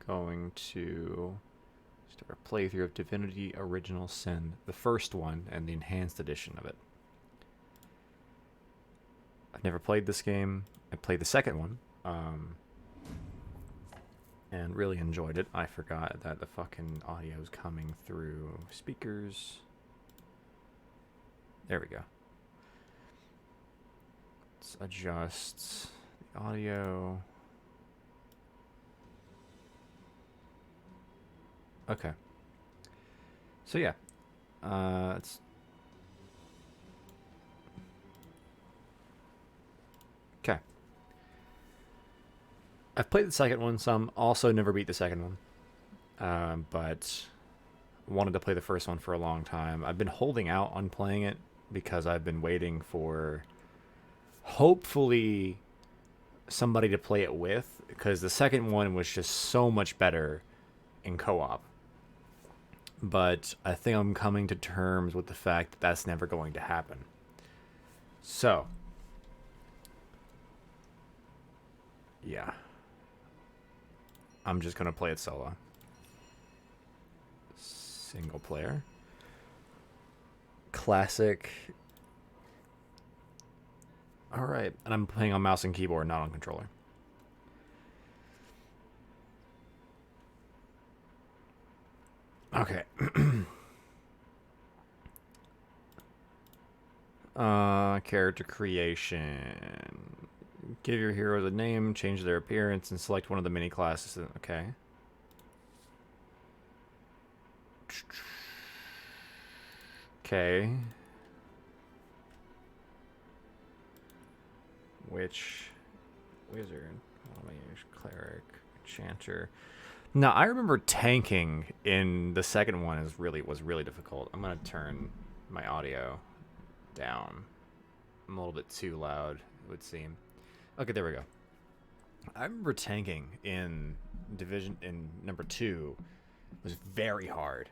going to start a playthrough of Divinity Original Sin, the first one and the enhanced edition of it. I've never played this game. I played the second one, and really enjoyed it. I forgot that the fucking audio is coming through speakers. There we go. Let's adjust the audio. Okay. So yeah, it's okay. I've played the second one some. Also, never beat the second one, but wanted to play the first one for a long time. I've been holding out on playing it because I've been waiting for hopefully somebody to play it with, because the second one was just so much better in co-op. But I think I'm coming to terms with the fact that that's never going to happen. So, yeah. I'm just going to play it solo. Single player. Classic. Alright, and I'm playing on mouse and keyboard, not on controller. Okay. Character creation. Give your heroes a name, change their appearance, and select one of the mini classes. Okay. Okay. Which wizard? Cleric, enchanter. Now I remember tanking in the second one was really difficult. I'm gonna turn my audio down. I'm a little bit too loud, it would seem. Okay, there we go. I remember tanking in number 2 was very hard.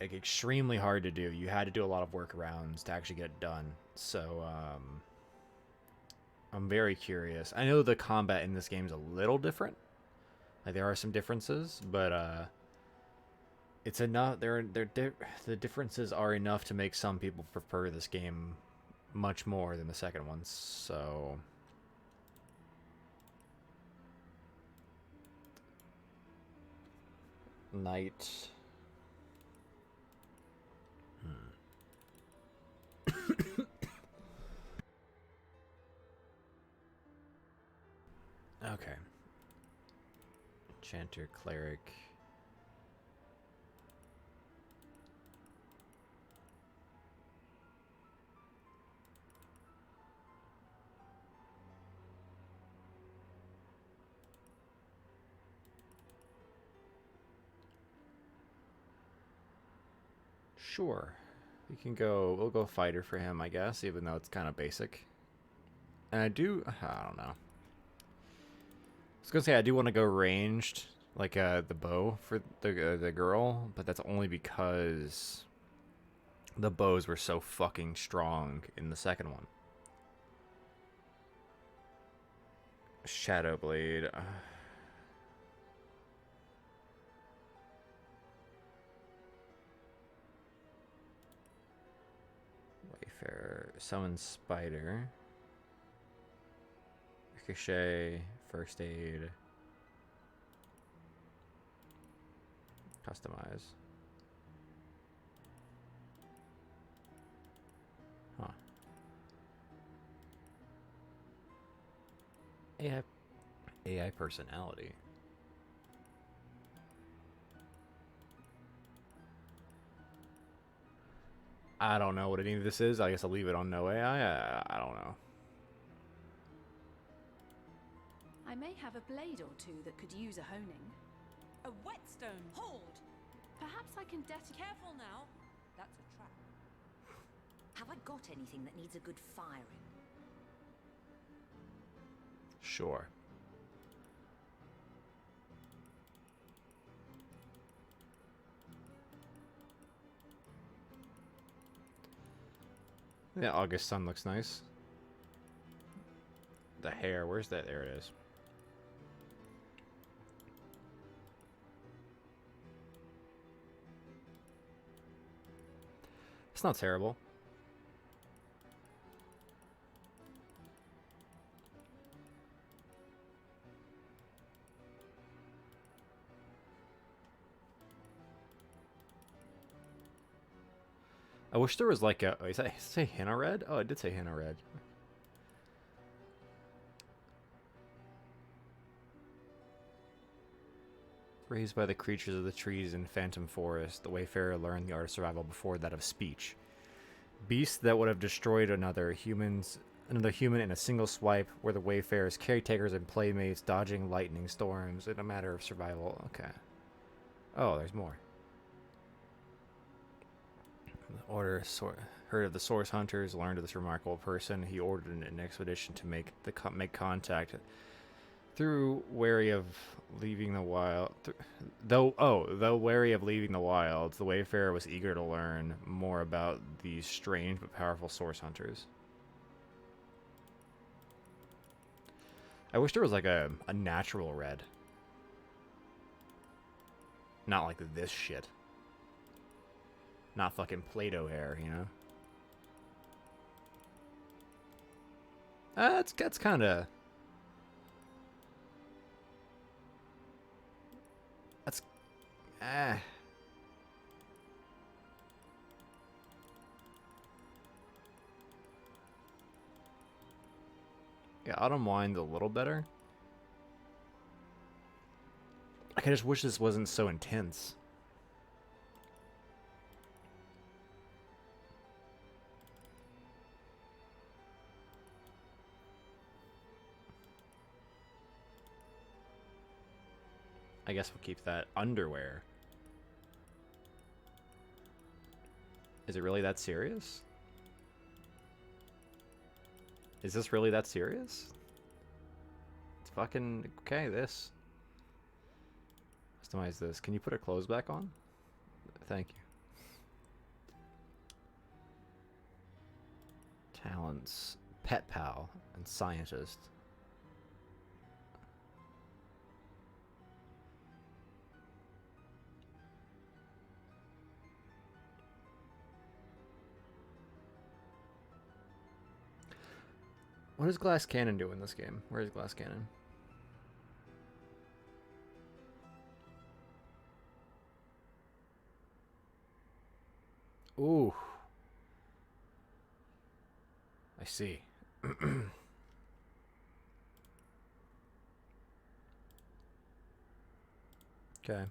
Like extremely hard to do. You had to do a lot of workarounds to actually get it done. So I'm very curious. I know the combat in this game is a little different. Like there are some differences, but it's enough. The differences are enough to make some people prefer this game much more than the second one. So Knight. Okay. Enchanter, cleric. Sure. We'll go fighter for him, I guess, even though it's kind of basic. And I don't know. I was gonna say I do want to go ranged, like the bow for the girl, but that's only because the bows were so fucking strong in the second one. Shadowblade. Wayfarer. Summon spider. Ricochet. First aid. Customize. Huh. AI personality. I don't know what any of this is. I guess I'll leave it on no AI. I don't know. I may have a blade or two that could use a honing. A whetstone! Hold! Perhaps I can Careful now. That's a trap. Have I got anything that needs a good firing? Sure. Yeah, August sun looks nice. The hair, where's that? There it is. That's not terrible. I wish there was like a... Oh, is that say henna red? Oh, it did say henna red. Raised by the creatures of the trees in Phantom Forest, the Wayfarer learned the art of survival before that of speech. Beasts that would have destroyed another human in a single swipe were the Wayfarer's caretakers and playmates, dodging lightning storms in a matter of survival. Okay. Oh, there's more. Heard of the Source Hunters, learned of this remarkable person. He ordered an expedition to make contact. Though wary of leaving the wilds, the Wayfarer was eager to learn more about these strange but powerful Source Hunters. I wish there was like a natural red. Not like this shit. Not fucking Play-Doh hair, you know? That's kind of... That's... Yeah, Autumn Wine's a little better. Like, I just wish this wasn't so intense. I guess we'll keep that. Underwear. Is it really that serious? Is this really that serious? It's fucking... Okay, this. Customize this. Can you put her clothes back on? Thank you. Talents. Pet pal and scientist. What does Glass Cannon do in this game? Where is Glass Cannon? Ooh. I see. Okay.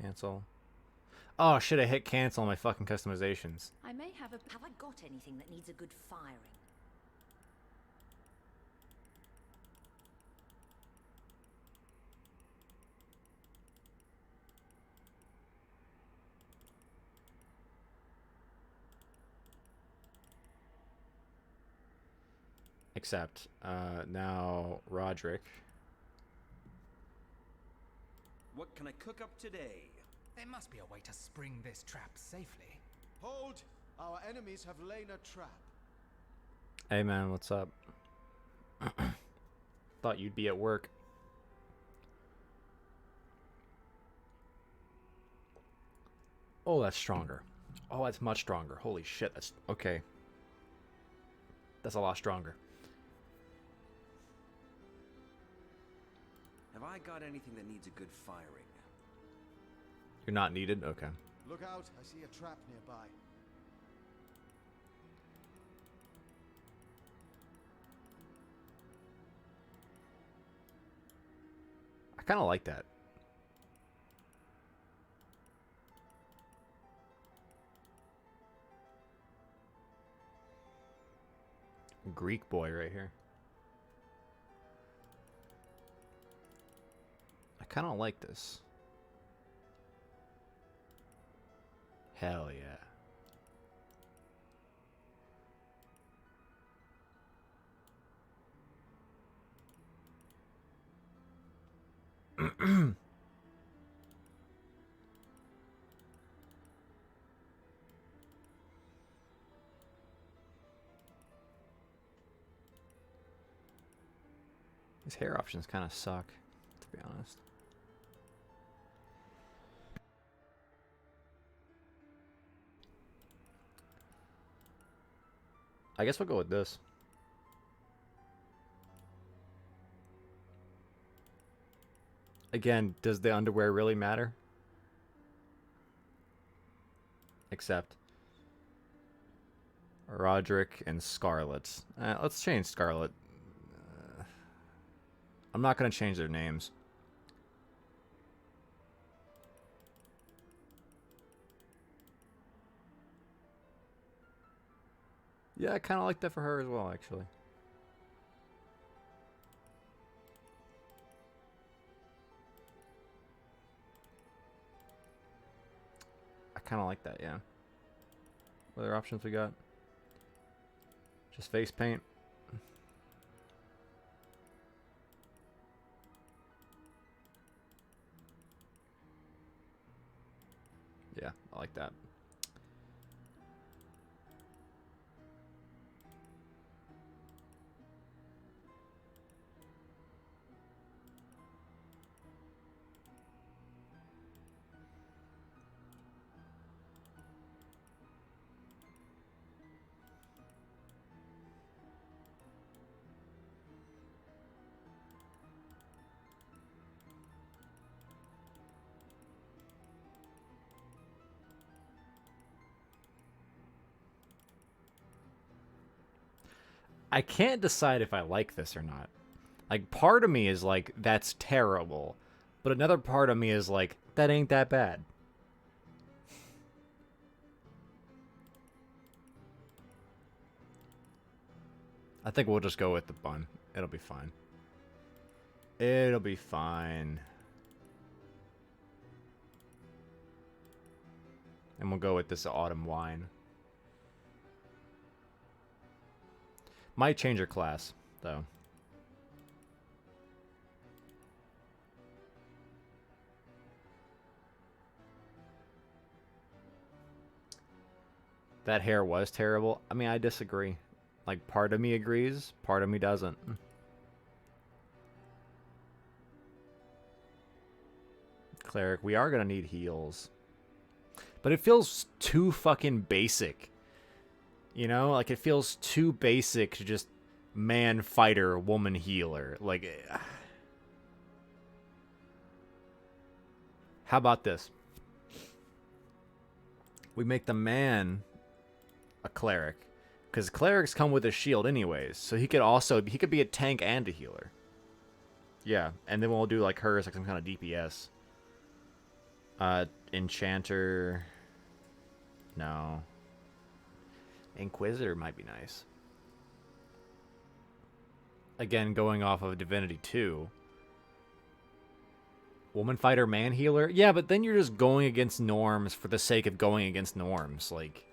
Cancel. Oh shit, I hit cancel on my fucking customizations. I may have a... Have I got anything that needs a good firing? Except, now Roderick. What can I cook up today? There must be a way to spring this trap safely. Hold! Our enemies have laid a trap. Hey man, what's up? Thought you'd be at work. Oh, that's stronger. Oh, that's much stronger. Holy shit, that's... Okay. That's a lot stronger. Have I got anything that needs a good firing? You're not needed? Okay. Look out, I see a trap nearby. I kind of like that. Greek boy right here. I kind of like this. Hell yeah. These hair options kind of suck, to be honest. I guess we'll go with this. Again, does the underwear really matter? Except Roderick and Scarlet. Let's change Scarlet. I'm not going to change their names. Yeah, I kind of like that for her as well, actually. I kind of like that, yeah. What other options we got? Just face paint. Yeah, I like that. I can't decide if I like this or not. Like, part of me is like, that's terrible. But another part of me is like, that ain't that bad. I think we'll just go with the bun. It'll be fine. It'll be fine. And we'll go with this autumn wine. Might change her class, though. That hair was terrible. I mean, I disagree. Like, part of me agrees, part of me doesn't. Cleric, we are going to need heals. But it feels too fucking basic. You know? Like, it feels too basic to just man fighter, woman healer. Like, how about this? We make the man a cleric. Because clerics come with a shield anyways. So he could be a tank and a healer. Yeah, and then we'll do like hers, like some kind of DPS. Enchanter. No. Inquisitor might be nice. Again, going off of Divinity 2. Woman fighter, man healer? Yeah, but then you're just going against norms for the sake of going against norms. Like,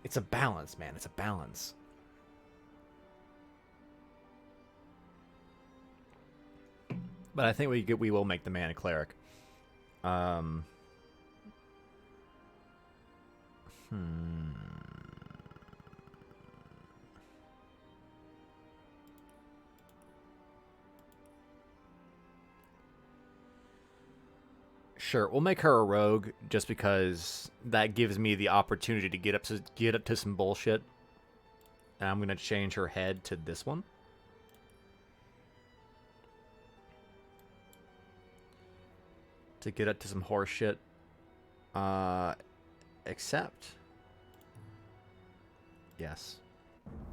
it's a balance, man. It's a balance. But I think we will make the man a cleric. Sure, we'll make her a rogue just because that gives me the opportunity to get up to some bullshit. And I'm gonna change her head to this one. To get up to some horse shit. Except. Yes.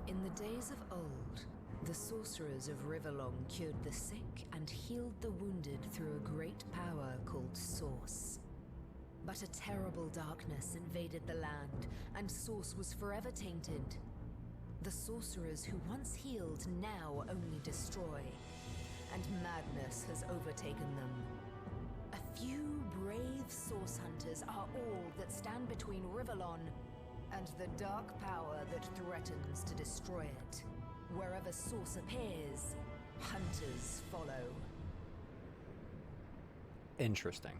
In the days of old, the sorcerers of Riverlong cured the sick and healed the wounded through a great power called Source. But a terrible darkness invaded the land, and Source was forever tainted. The sorcerers who once healed now only destroy, and madness has overtaken them. A few brave Source hunters are all that stand between Riverlon and the dark power that threatens to destroy it. Wherever Source appears, hunters follow. Interesting.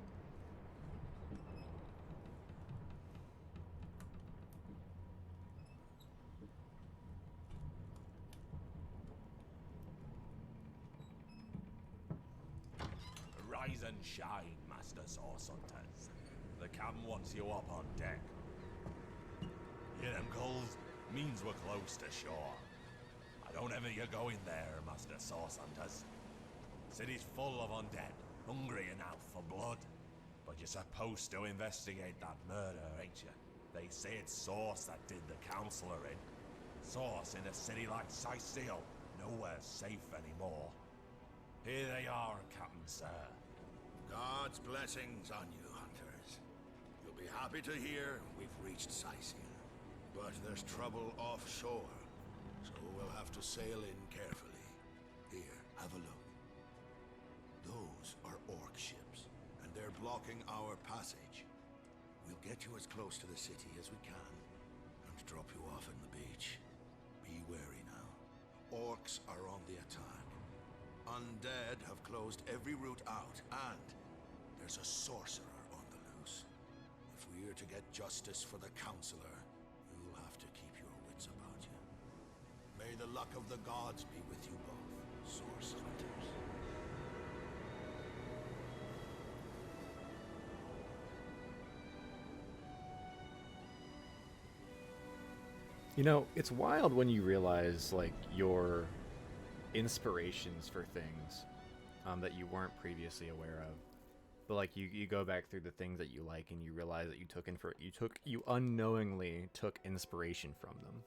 Rise and shine, Master Source Hunters. The cam wants you up on deck. Hear them calls? Means we're close to shore. I don't envy you going there, Master Source Hunters. City's full of undead, hungry enough for blood. But you're supposed to investigate that murder, ain't you? They say it's Source that did the Counselor in. Source in a city like Sicil, nowhere safe anymore. Here they are, Captain Sir. God's blessings on you, hunters. You'll be happy to hear we've reached Sicil. But there's trouble offshore, so we'll have to sail in carefully. Here, have a look. Those are orc ships, and they're blocking our passage. We'll get you as close to the city as we can, and drop you off in the beach. Be wary now. Orcs are on the attack. Undead have closed every route out, and there's a sorcerer on the loose. If we're to get justice for the Counselor, you'll have to keep your wits about you. May the luck of the gods be with you both, Source Hunters. You know, it's wild when you realize, like, your inspirations for things that you weren't previously aware of. But, like, you go back through the things that you like and you realize that you unknowingly took inspiration from them.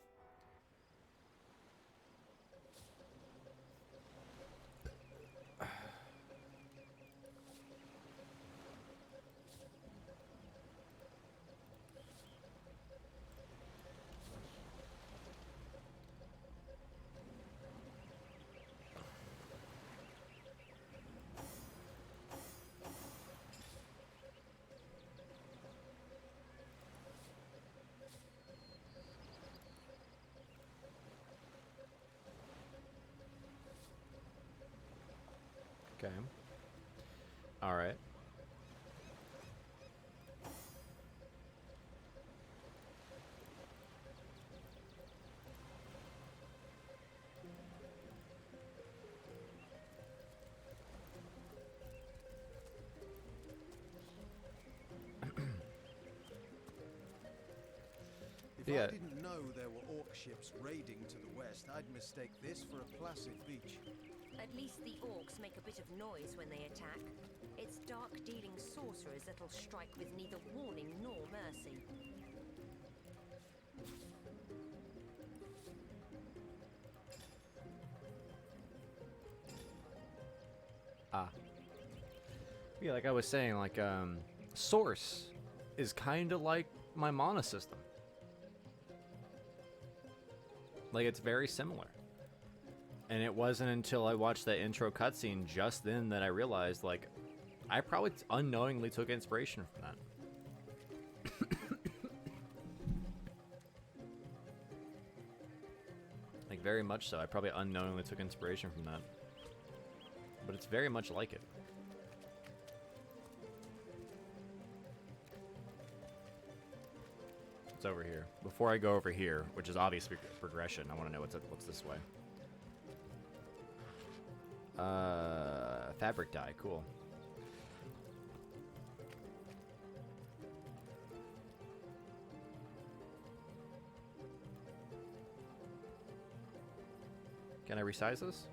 Okay. All right. If Yeah. I didn't know there were orc ships raiding to the west, I'd mistake this for a placid beach. At least the orcs make a bit of noise when they attack. It's dark-dealing sorcerers that'll strike with neither warning nor mercy. Yeah, like I was saying, like, Source is kind of like my mana system. Like, it's very similar. And it wasn't until I watched that intro cutscene just then that I realized, like, I probably unknowingly took inspiration from that. Like, very much so. I probably unknowingly took inspiration from that. But it's very much like it. It's over here. Before I go over here, which is obviously progression, I want to know what's this way. Fabric dye, cool. Can I resize this?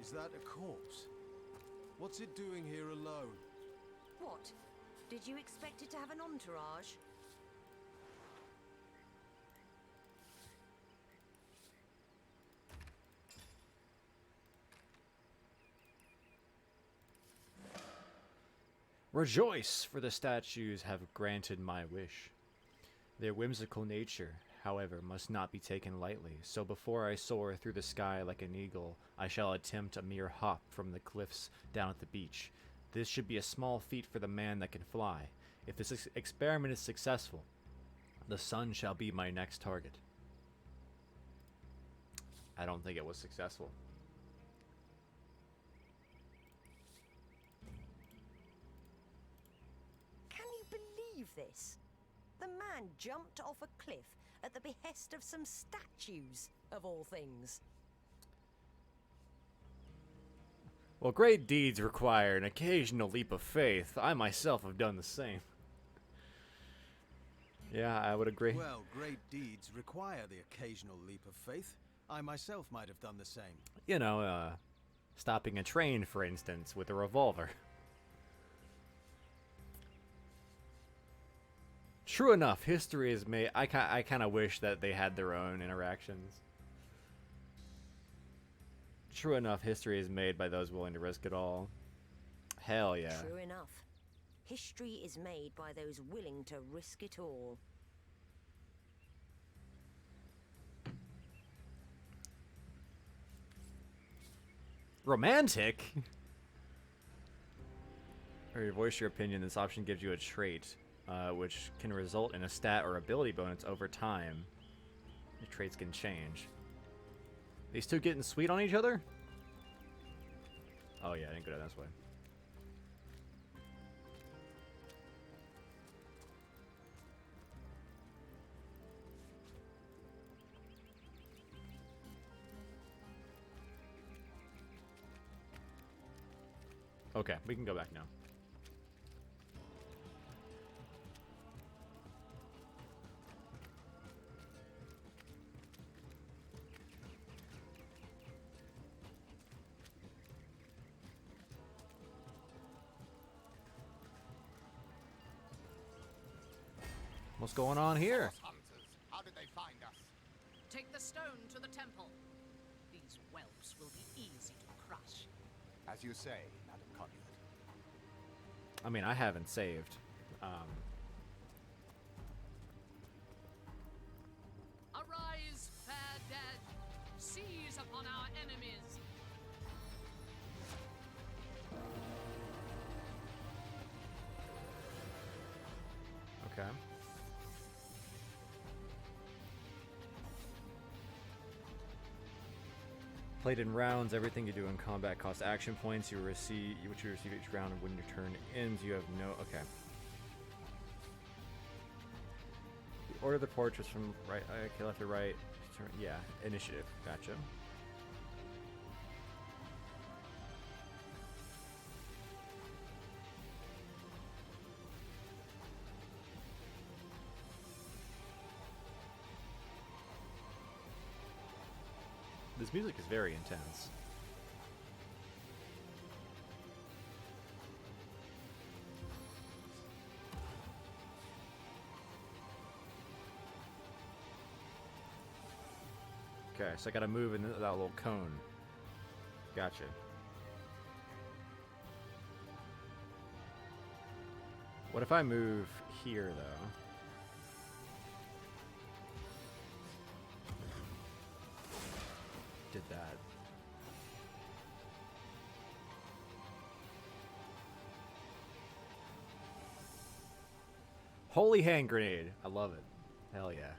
Is that a corpse? What's it doing here alone? What? Did you expect it to have an entourage? Rejoice, for the statues have granted my wish. Their whimsical nature, however, must not be taken lightly, so before I soar through the sky like an eagle, I shall attempt a mere hop from the cliffs down at the beach. This should be a small feat for the man that can fly. If this experiment is successful, the sun shall be my next target. I don't think it was successful. Can you believe this? The man jumped off a cliff at the behest of some statues, of all things. Well, great deeds require an occasional leap of faith. I myself have done the same. Yeah, I would agree. Well, great deeds require the occasional leap of faith. I myself might have done the same. You know, stopping a train, for instance, with a revolver. True enough, history is made. I kind of wish that they had their own interactions. True enough, history is made by those willing to risk it all. Hell yeah. True enough. History is made by those willing to risk it all. Romantic? Or voice your opinion. This option gives you a trait, which can result in a stat or ability bonus over time. Your traits can change. These two getting sweet on each other? Oh yeah, I didn't go down this way. Okay, we can go back now. What's going on here? Hunters, how did they find us? Take the stone to the temple. These whelps will be easy to crush. As you say, Madam Conduit. I mean, I haven't saved. Arise, fair dead. Seize upon our enemies. Okay. Played in rounds, everything you do in combat costs action points. You receive which you receive each round, and when your turn ends, you have no. Okay. You order the portraits from right. Okay, left to right. Yeah, initiative. Gotcha. This music is very intense. Okay, so I gotta move in that little cone. Gotcha. What if I move here, though? Did that. Holy hand grenade. I love it. Hell yeah.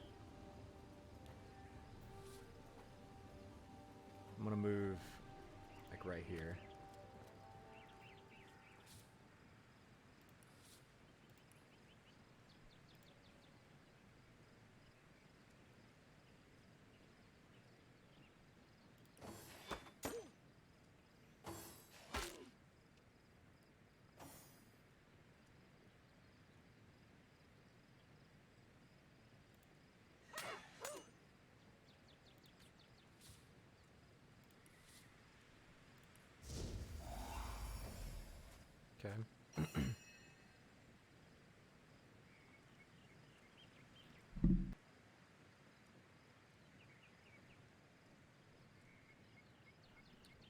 I'm gonna move like right here. Okay.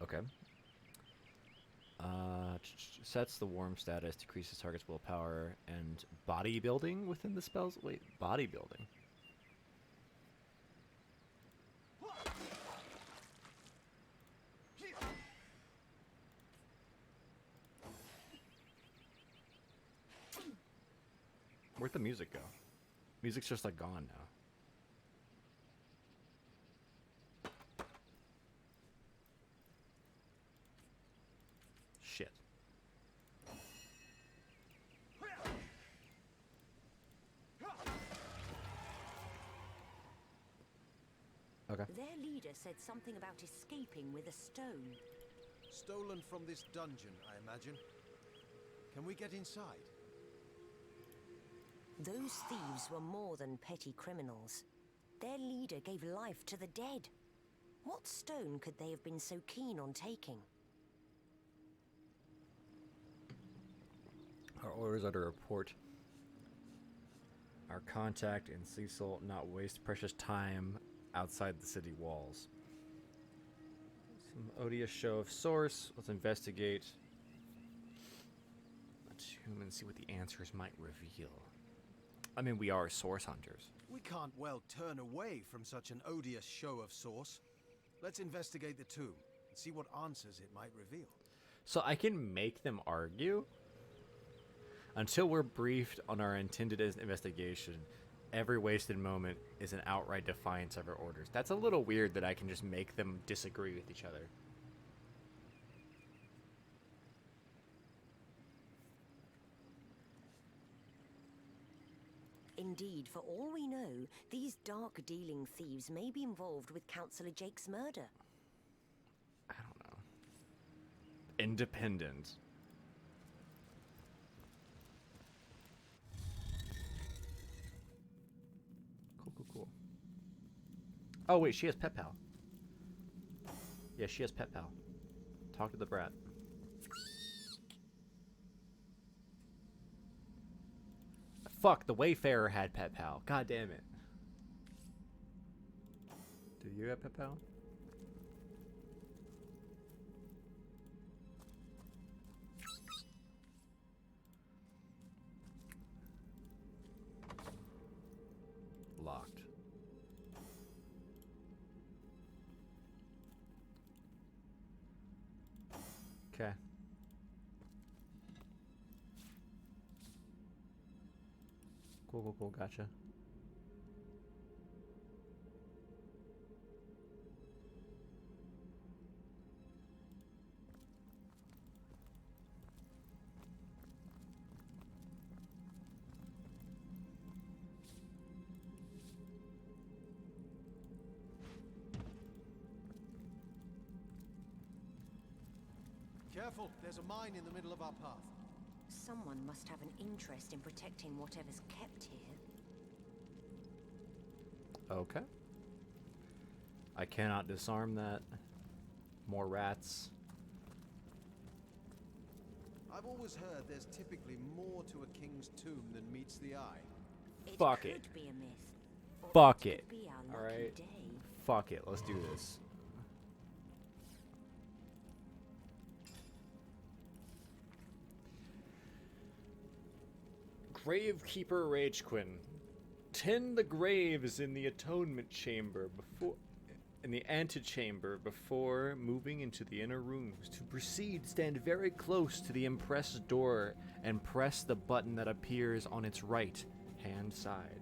Okay. Sets the warm status, decreases target's willpower, and bodybuilding within the spells. Wait, bodybuilding. Where'd the music go? Music's just like gone now. Shit. Okay. Their leader said something about escaping with a stone. Stolen from this dungeon, I imagine. Can we get inside? Those thieves were more than petty criminals. Their leader gave life to the dead. What stone could they have been so keen on taking? Our orders are to report our contact in Cecil, not waste precious time outside the city walls. Some odious show of source. Let's investigate. Let's tune and see what the answers might reveal. I mean, we are source hunters. We can't well turn away from such an odious show of source. Let's investigate the tomb and see what answers it might reveal. So I can make them argue? Until we're briefed on our intended investigation, every wasted moment is an outright defiance of our orders. That's a little weird that I can just make them disagree with each other. Indeed, for all we know, these dark-dealing thieves may be involved with Councillor Jake's murder. I don't know. Independent. Cool. Oh, wait, she has Pet Pal. Yeah, she has Pet Pal. Talk to the brat. Fuck, the Wayfarer had Pet Pal. God damn it. Do you have Pet Pal? Locked. Okay. Cool, gotcha. Careful, there's a mine in the middle of our path. Someone must have an interest in protecting whatever's kept here. Okay. I cannot disarm that. More rats. I've always heard there's typically more to a king's tomb than meets the eye. Fuck it. Could be a myth. Or Fuck it. it. Could be our lucky Alright. day. Fuck it. Let's do this. Gravekeeper Ragequin. Tend the graves in the atonement chamber before in the antechamber before moving into the inner rooms. To proceed, stand very close to the impressed door and press the button that appears on its right hand side.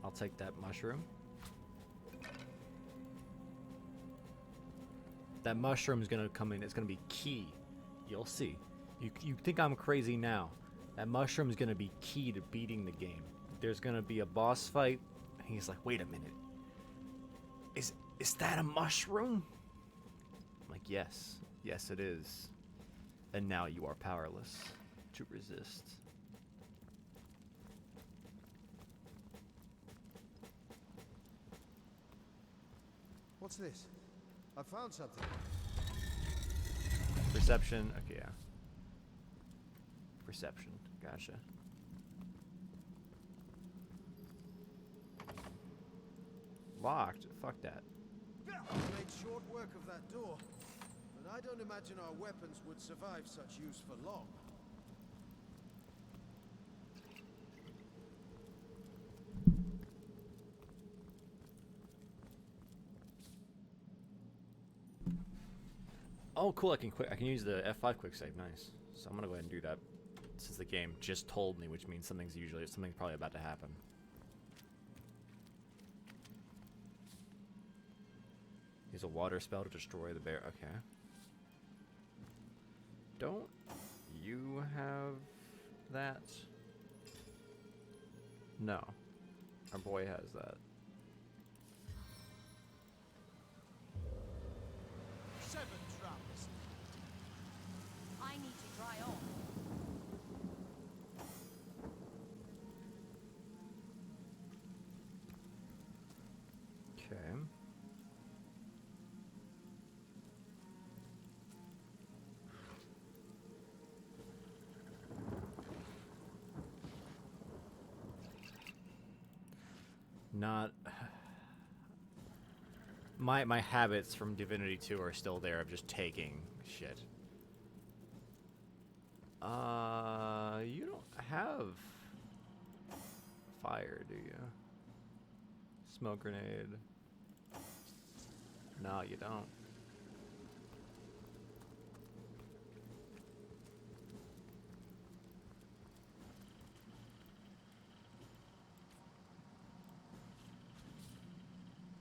I'll take that mushroom. That mushroom's gonna come in. It's gonna be key. You'll see. You think I'm crazy now. That mushroom's gonna be key to beating the game. There's gonna be a boss fight. And he's like, wait a minute. Is that a mushroom? I'm like, yes. Yes, it is. And now you are powerless to resist. What's this? I found something. Perception. Okay, yeah. Perception. Gotcha. Locked. Fuck that. I made short work of that door, but I don't imagine our weapons would survive such use for long. Oh, cool! I can use the F5 quick save. Nice. So I'm gonna go ahead and do that, since the game just told me, which means something's probably about to happen. Use a water spell to destroy the bear. Okay. Don't you have that? No. Our boy has that. 7 traps. I need to dry off. Okay. Not my habits from Divinity 2 are still there of just taking shit. You don't have fire, do you? Smoke grenade. No, you don't.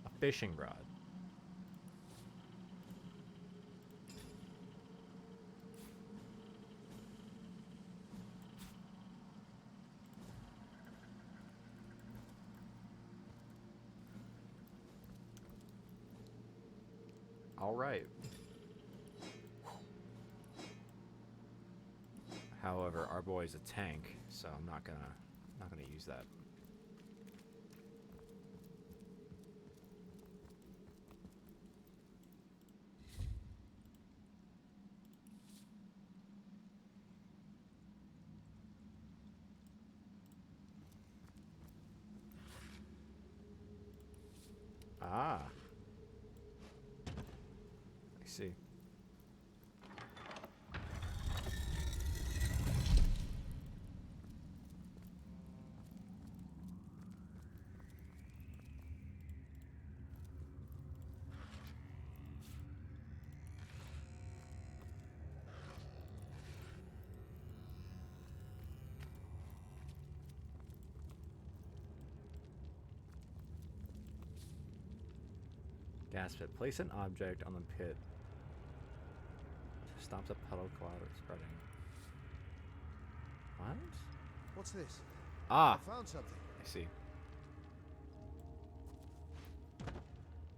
A fishing rod. All right. However, our boy's a tank, so I'm not gonna use that. Ah. I see. Gas pit. Place an object on the pit. Stops a puddle cloud spreading. What? What's this? Ah! I found something. I see.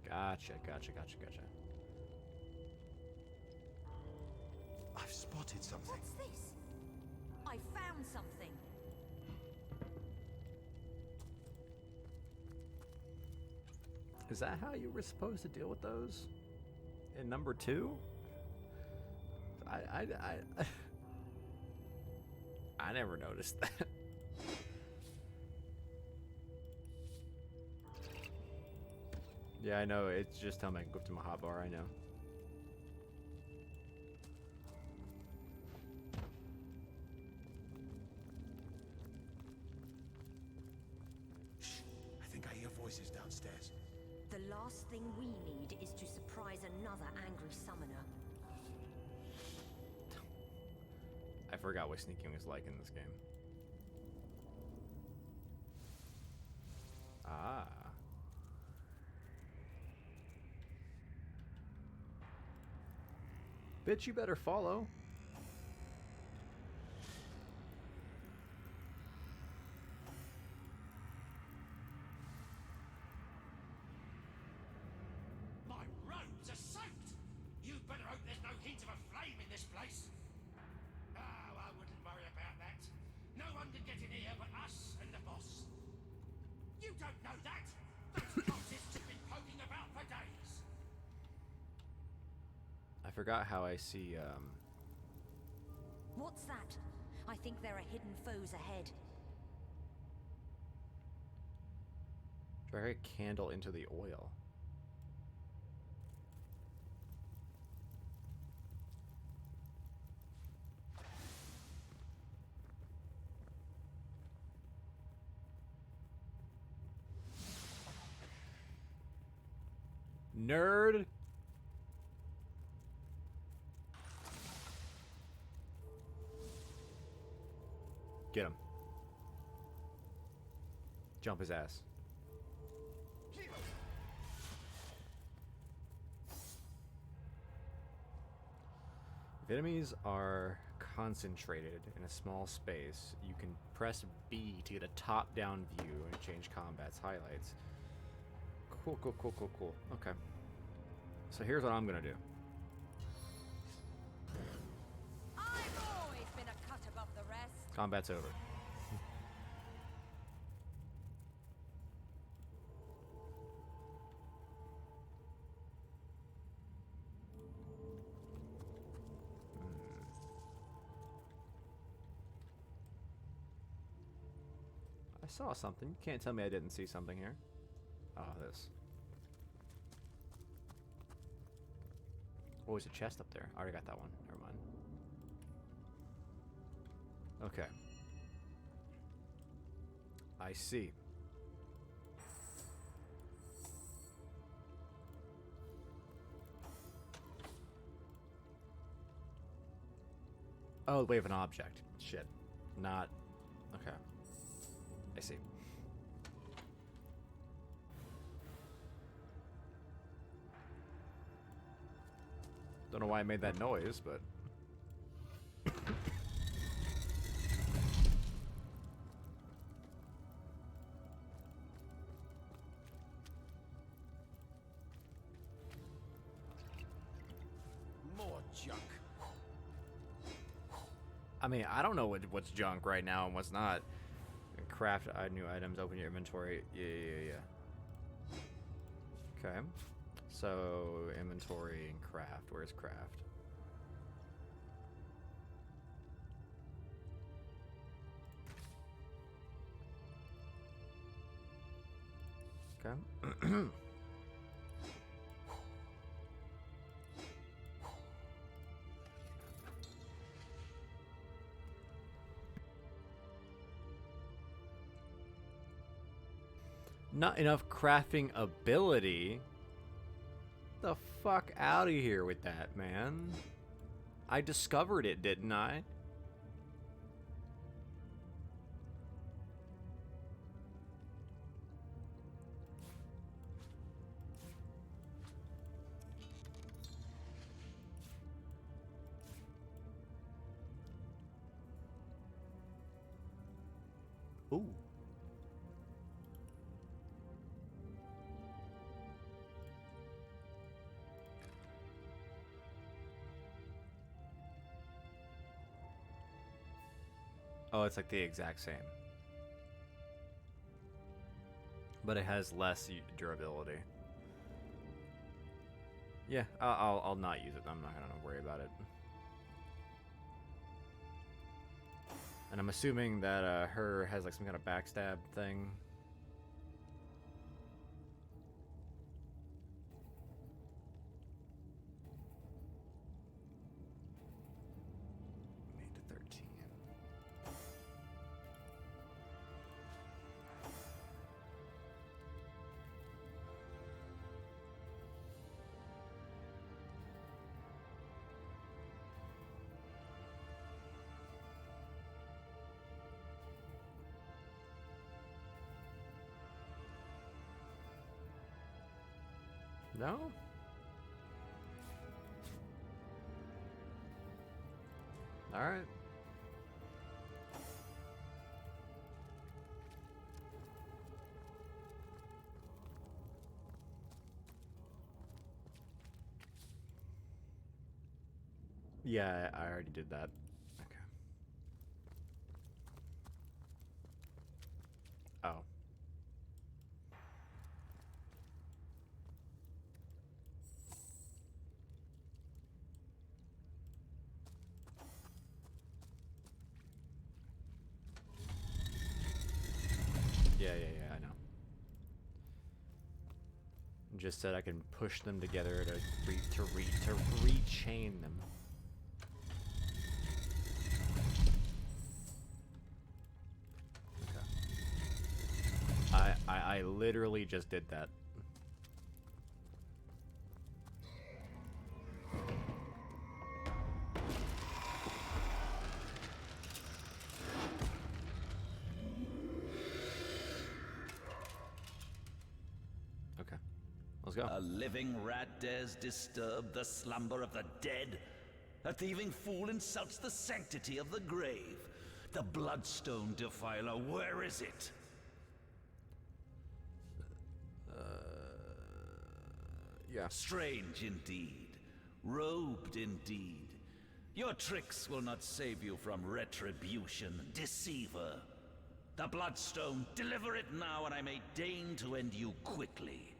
Gotcha, gotcha, gotcha, gotcha. I've spotted something. What's this? I found something. Is that how you were supposed to deal with those? In number 2? I never noticed that. Yeah, I know. It's just how I can go up to my hotbar. I know. Shh. I think I hear voices downstairs. The last thing we need is to surprise another angry summoner. I forgot what sneaking was like in this game. Ah. Bitch, you better follow. My robes are soaked! You better hope there's no hint of a flame in this place. Oh, I wouldn't worry about that. No one can get in here but us and the boss. You don't know that! Those cultists have been poking about for days. I forgot how I see, What's that? I think there are hidden foes ahead. drag a candle into the oil. Nerd. Get him. Jump his ass. If enemies are concentrated in a small space. You can press B to get a top-down view and change combat's highlights. Cool. Okay. So here's what I'm gonna do. I've always been a cut above the rest. Combat's over. I saw something. You can't tell me I didn't see something here. Oh, this. Oh, there's a chest up there. I already got that one. Never mind. Okay. I see. Oh, we have an object. Shit. Not... Okay. I see. Don't know why I made that noise, but... More junk. I mean, I don't know what's junk right now and what's not. Craft new items, open your inventory. Yeah. Okay. So, inventory and craft. Where's craft? Okay. Not enough crafting ability. The fuck out of here with that, man. I discovered it, didn't I? Ooh. Oh, it's like the exact same. But it has less durability. Yeah, I'll not use it. I'm not gonna worry about it. And I'm assuming that her has like some kind of backstab thing. Made to 13. No? Alright. Yeah, I already did that. Okay. Oh. Yeah, I know. Just said I can push them together to rechain them. Okay. I literally just did that. Let's go. A living rat dares disturb the slumber of the dead? A thieving fool insults the sanctity of the grave. The Bloodstone Defiler, where is it? Yeah. Strange indeed. Robed indeed. Your tricks will not save you from retribution, deceiver. The Bloodstone, deliver it now, and I may deign to end you quickly.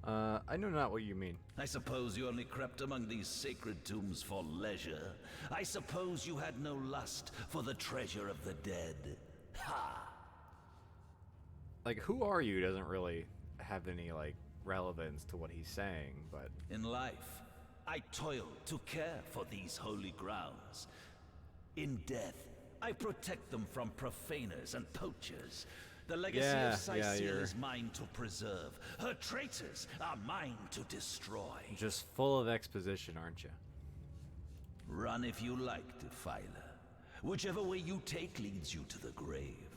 I know not what you mean. I suppose you only crept among these sacred tombs for leisure. I suppose you had no lust for the treasure of the dead. Ha! Like, who are you doesn't really have any, like, relevance to what he's saying, but... In life, I toil to care for these holy grounds. In death, I protect them from profaners and poachers. The legacy of Cycil is mine to preserve. Her traitors are mine to destroy. Just full of exposition, aren't you? Run if you like, Defiler. Whichever way you take leads you to the grave.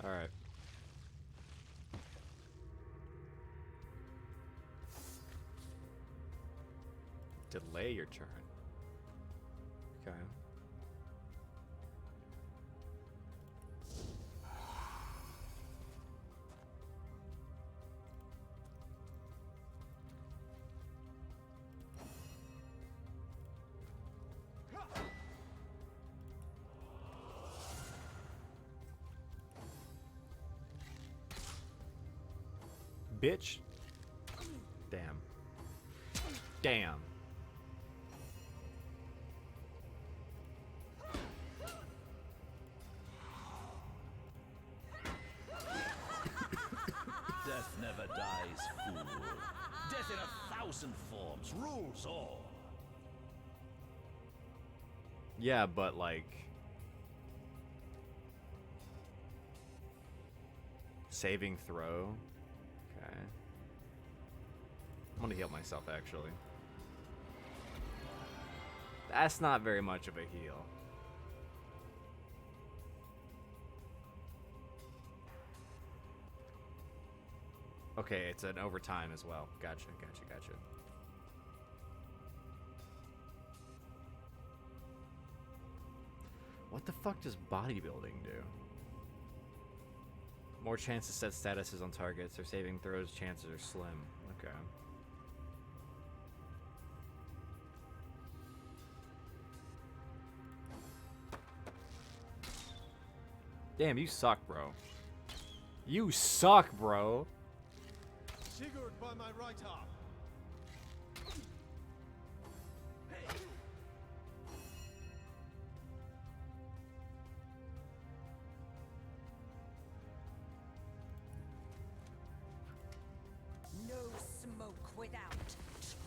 Alright. Delay your turn. Okay. Bitch. Damn. Damn. Death never dies, fool. Death in 1,000 forms rules all. Yeah, but like... saving throw? Okay. I'm gonna heal myself, actually. That's not very much of a heal. Okay, it's an overtime as well. Gotcha. What the fuck does bodybuilding do? More chance to set statuses on targets, or saving throws chances are slim. Okay. Damn, you suck, bro. You suck, bro. Sigurd by my right arm. No smoke without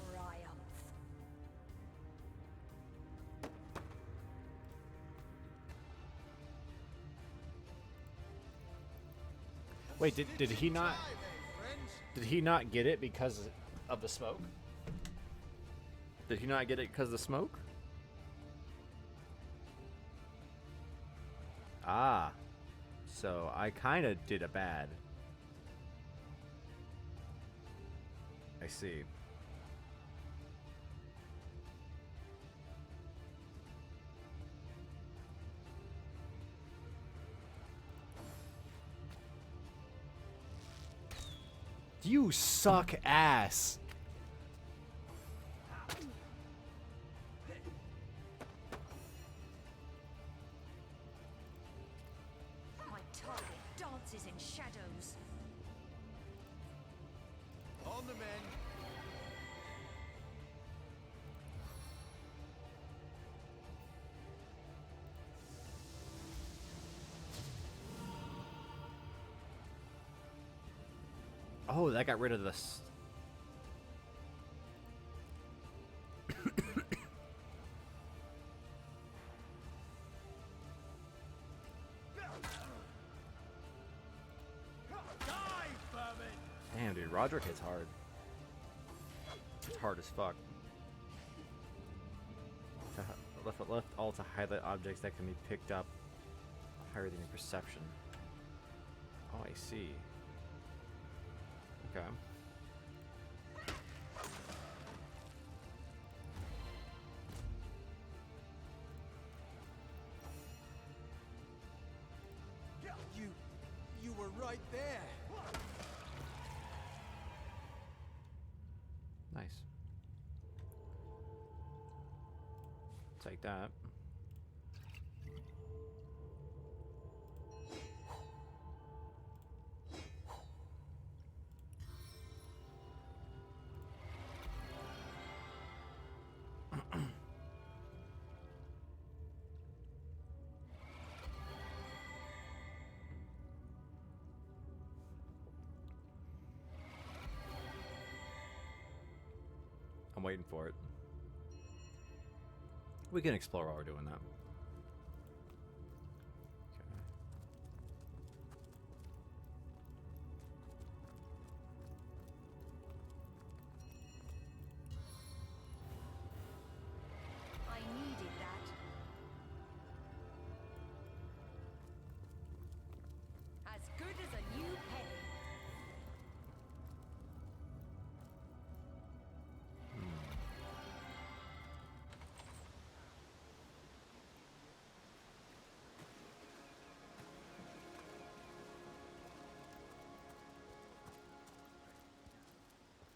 triumph. Wait, did he not... Did he not get it because of the smoke? Did he not get it because of the smoke? Ah. So I kind of did a bad. I see. You suck ass. My target dances in shadows. On the men. Oh, that got rid of this. Damn, dude, Roderick hits hard. It's hard as fuck. Left alt to highlight objects that can be picked up higher than your perception. Oh, I see. Okay. were right there. Nice. Take that. I'm waiting for it. We can explore while we're doing that. I needed that. As good as a new penny.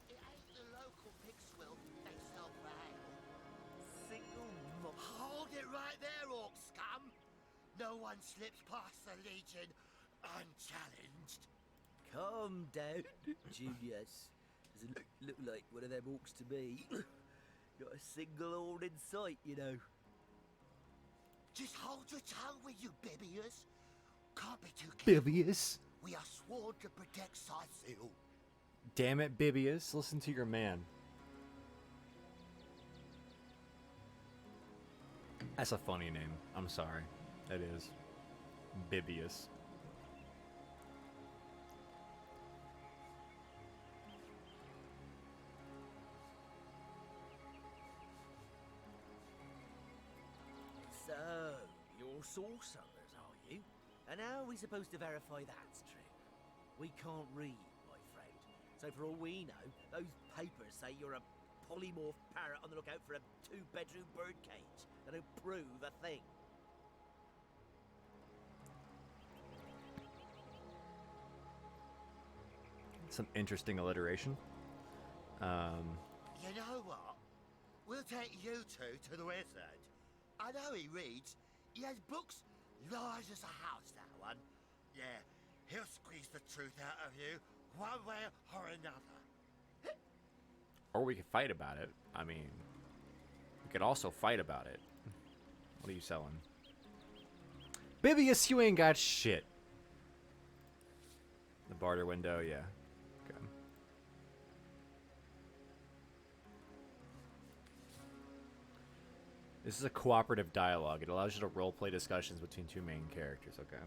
It ain't the local pig swill they sell for ale. Single malt. Hold it right there, orc scum! No one slips past the Legion unchallenged. Calm down, Junius. Doesn't look like one of them orcs to me. Not a single horn in sight, you know. Just hold your tongue, will you, Bibius? Can't be too careful. Bibius? We are sworn to protect Scythiel. Damn it, Bibius. Listen to your man. That's a funny name. I'm sorry. It is. Bibius. So, you're sorcerers, are you? And how are we supposed to verify that's true? We can't read, my friend. So for all we know, those papers say you're a polymorph parrot on the lookout for a 2-bedroom birdcage. They don't prove a thing. Some interesting alliteration. You know what? We'll take you two to the wizard. I know he reads. He has books large as a house, that one. Yeah, he'll squeeze the truth out of you, one way or another. Or we could fight about it. I mean, we could also fight about it. What are you selling? Bibius, you ain't got shit. The barter window, yeah. Okay. This is a cooperative dialogue. It allows you to roleplay discussions between two main characters, okay.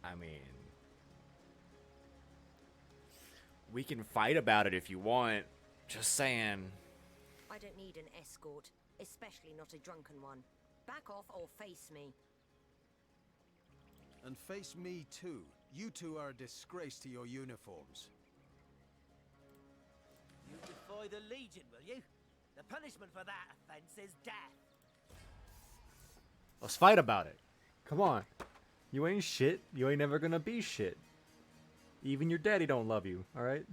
I mean, we can fight about it if you want. Just saying. I don't need an escort, especially not a drunken one. Back off or face me. And face me too. You two are a disgrace to your uniforms. You defy the Legion, will you? The punishment for that offense is death. Let's fight about it. Come on. You ain't shit. You ain't never gonna be shit. Even your daddy don't love you, alright?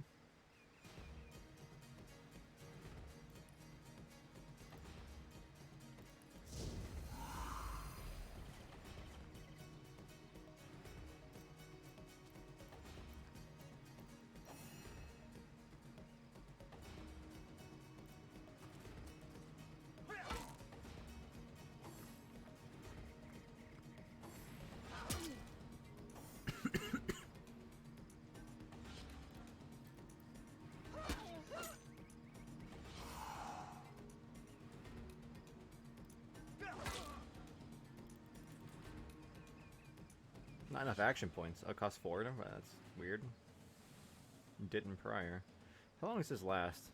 Not enough action points. Oh, it costs 4 of them? That's weird. Didn't prior. How long does this last?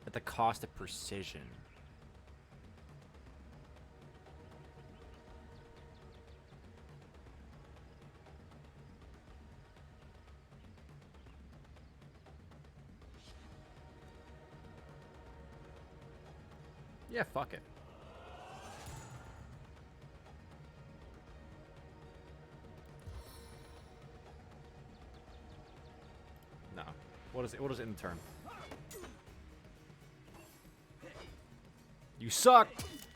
At the cost of precision. Yeah, fuck it. No. What is it? What is it in turn? You suck!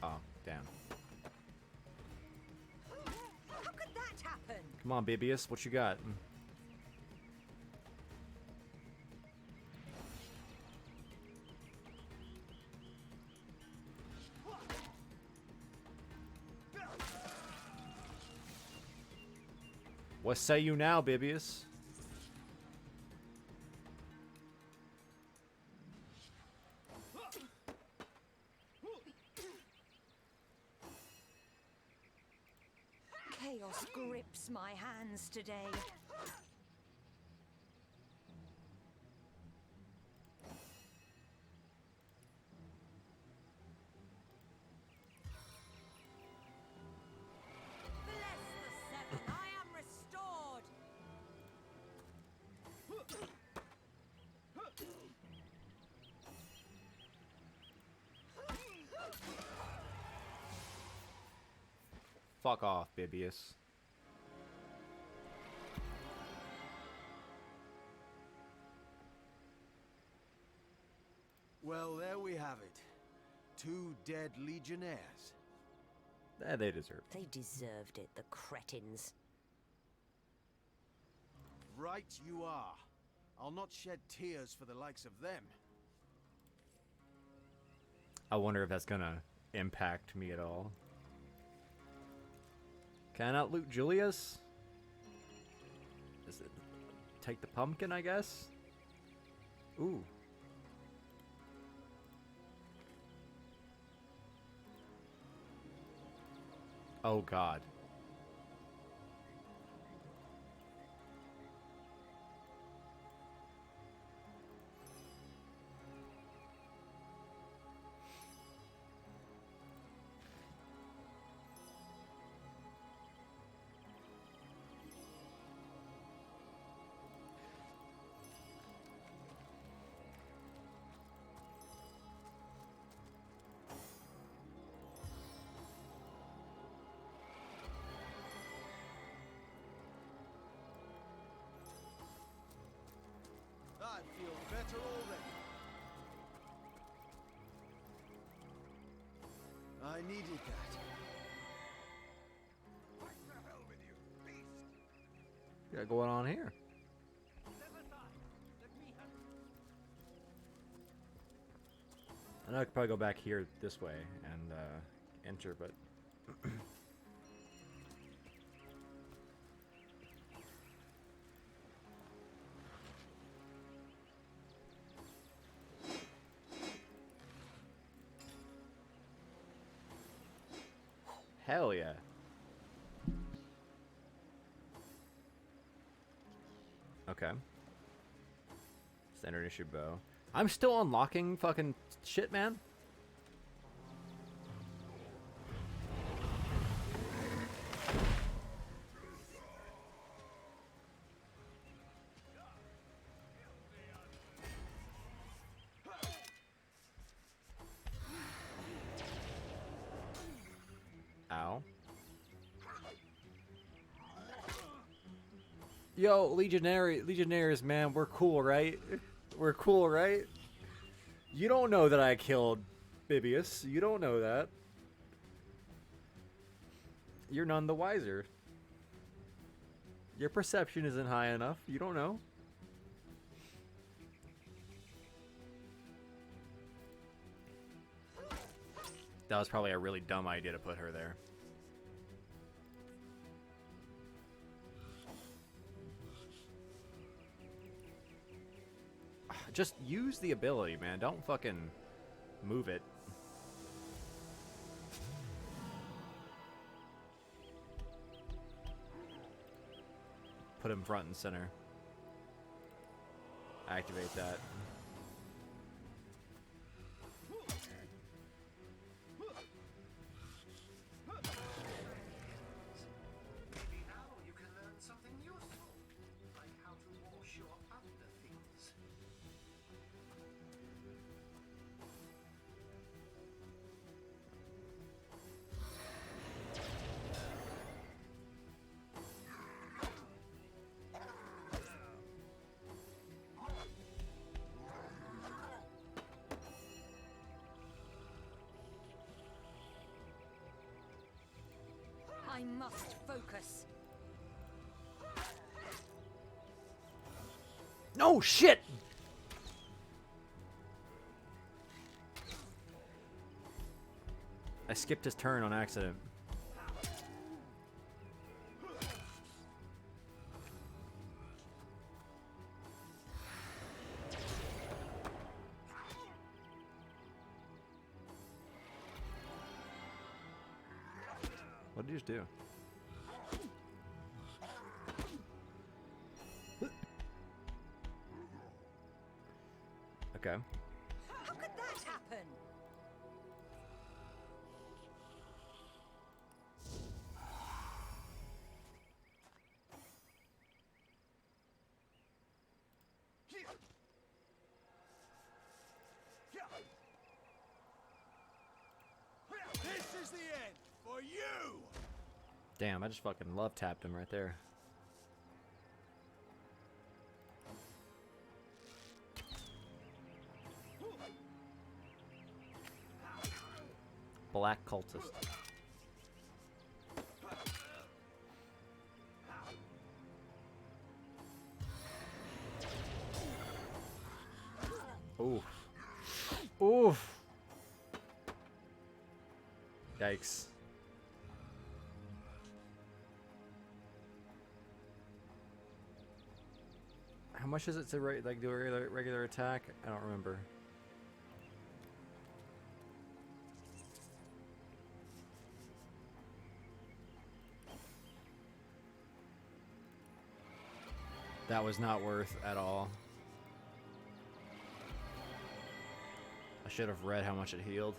Oh, damn. How could that happen? Come on, Bibius, what you got? What say you now, Bibius? Chaos grips my hands today. Bless the seven, I am restored. Fuck off, Bibius. Well, there we have it. 2 dead legionnaires. They deserve it. They deserved it, the cretins. Right you are. I'll not shed tears for the likes of them. I wonder if that's gonna impact me at all. Can I not loot Julius? Is it take the pumpkin, I guess? Ooh. Oh god. I feel better already. I needed that. What the hell with you, beast? What got going on here? I know I could probably go back here this way and enter, but hell yeah. Okay. Standard issue bow. I'm still unlocking fucking shit, man. Ow. Yo, legionnaires, man, we're cool, right? We're cool, right? You don't know that I killed Bibius. You don't know that. You're none the wiser. Your perception isn't high enough. You don't know. That was probably a really dumb idea to put her there. Just use the ability, man. Don't fucking move it. Put him front and center. Activate that. Maybe now you can learn something useful, like how to wash your underthings. I must focus. No shit. I skipped his turn on accident. What did you just do? Okay. How could that happen? This is the end for you! Damn, I just fucking love tapped him right there. Black cultist. Oof. Oof. Yikes. How much is it to like do a regular attack? I don't remember. That was not worth at all. I should have read how much it healed.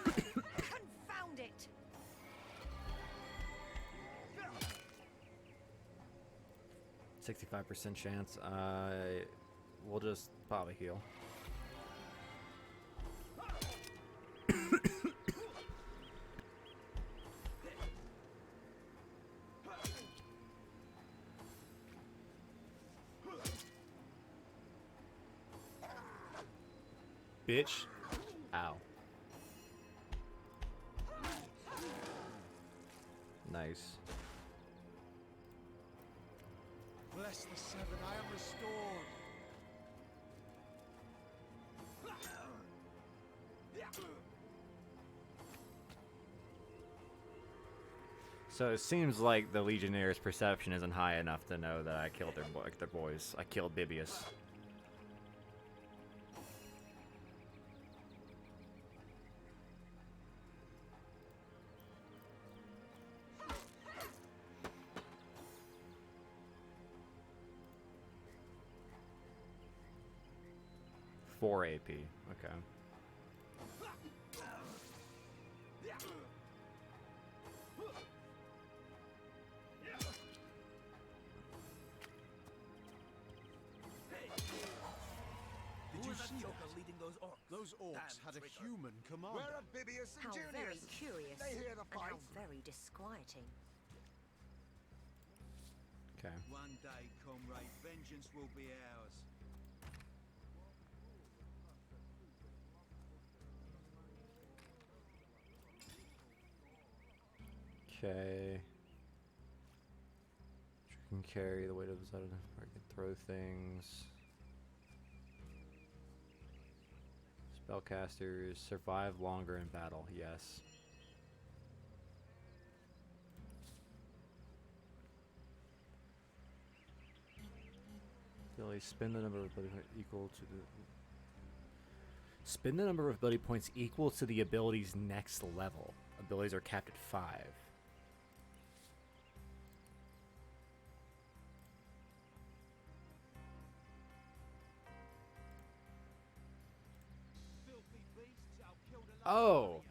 Confound it! 65% chance. We'll just probably heal. Bitch. Ow. Nice. Bless the seven, I am restored. So it seems like the Legionnaires' perception isn't high enough to know that I killed their boys. I killed Bibius. Four AP. Okay. Did you see that? Leading those orcs? Those orcs had a human commander. Where are Bibius and How very Junius? curious. They hear the And how fight. very disquieting. Okay. One day, comrade, vengeance will be ours. Okay. You can carry the weight of his item. I can throw things. Spellcasters survive longer in battle. Yes. Ability spend the number of ability points equal to the. Spend the number of ability points equal to the ability's next level. Abilities are capped at 5. Oh,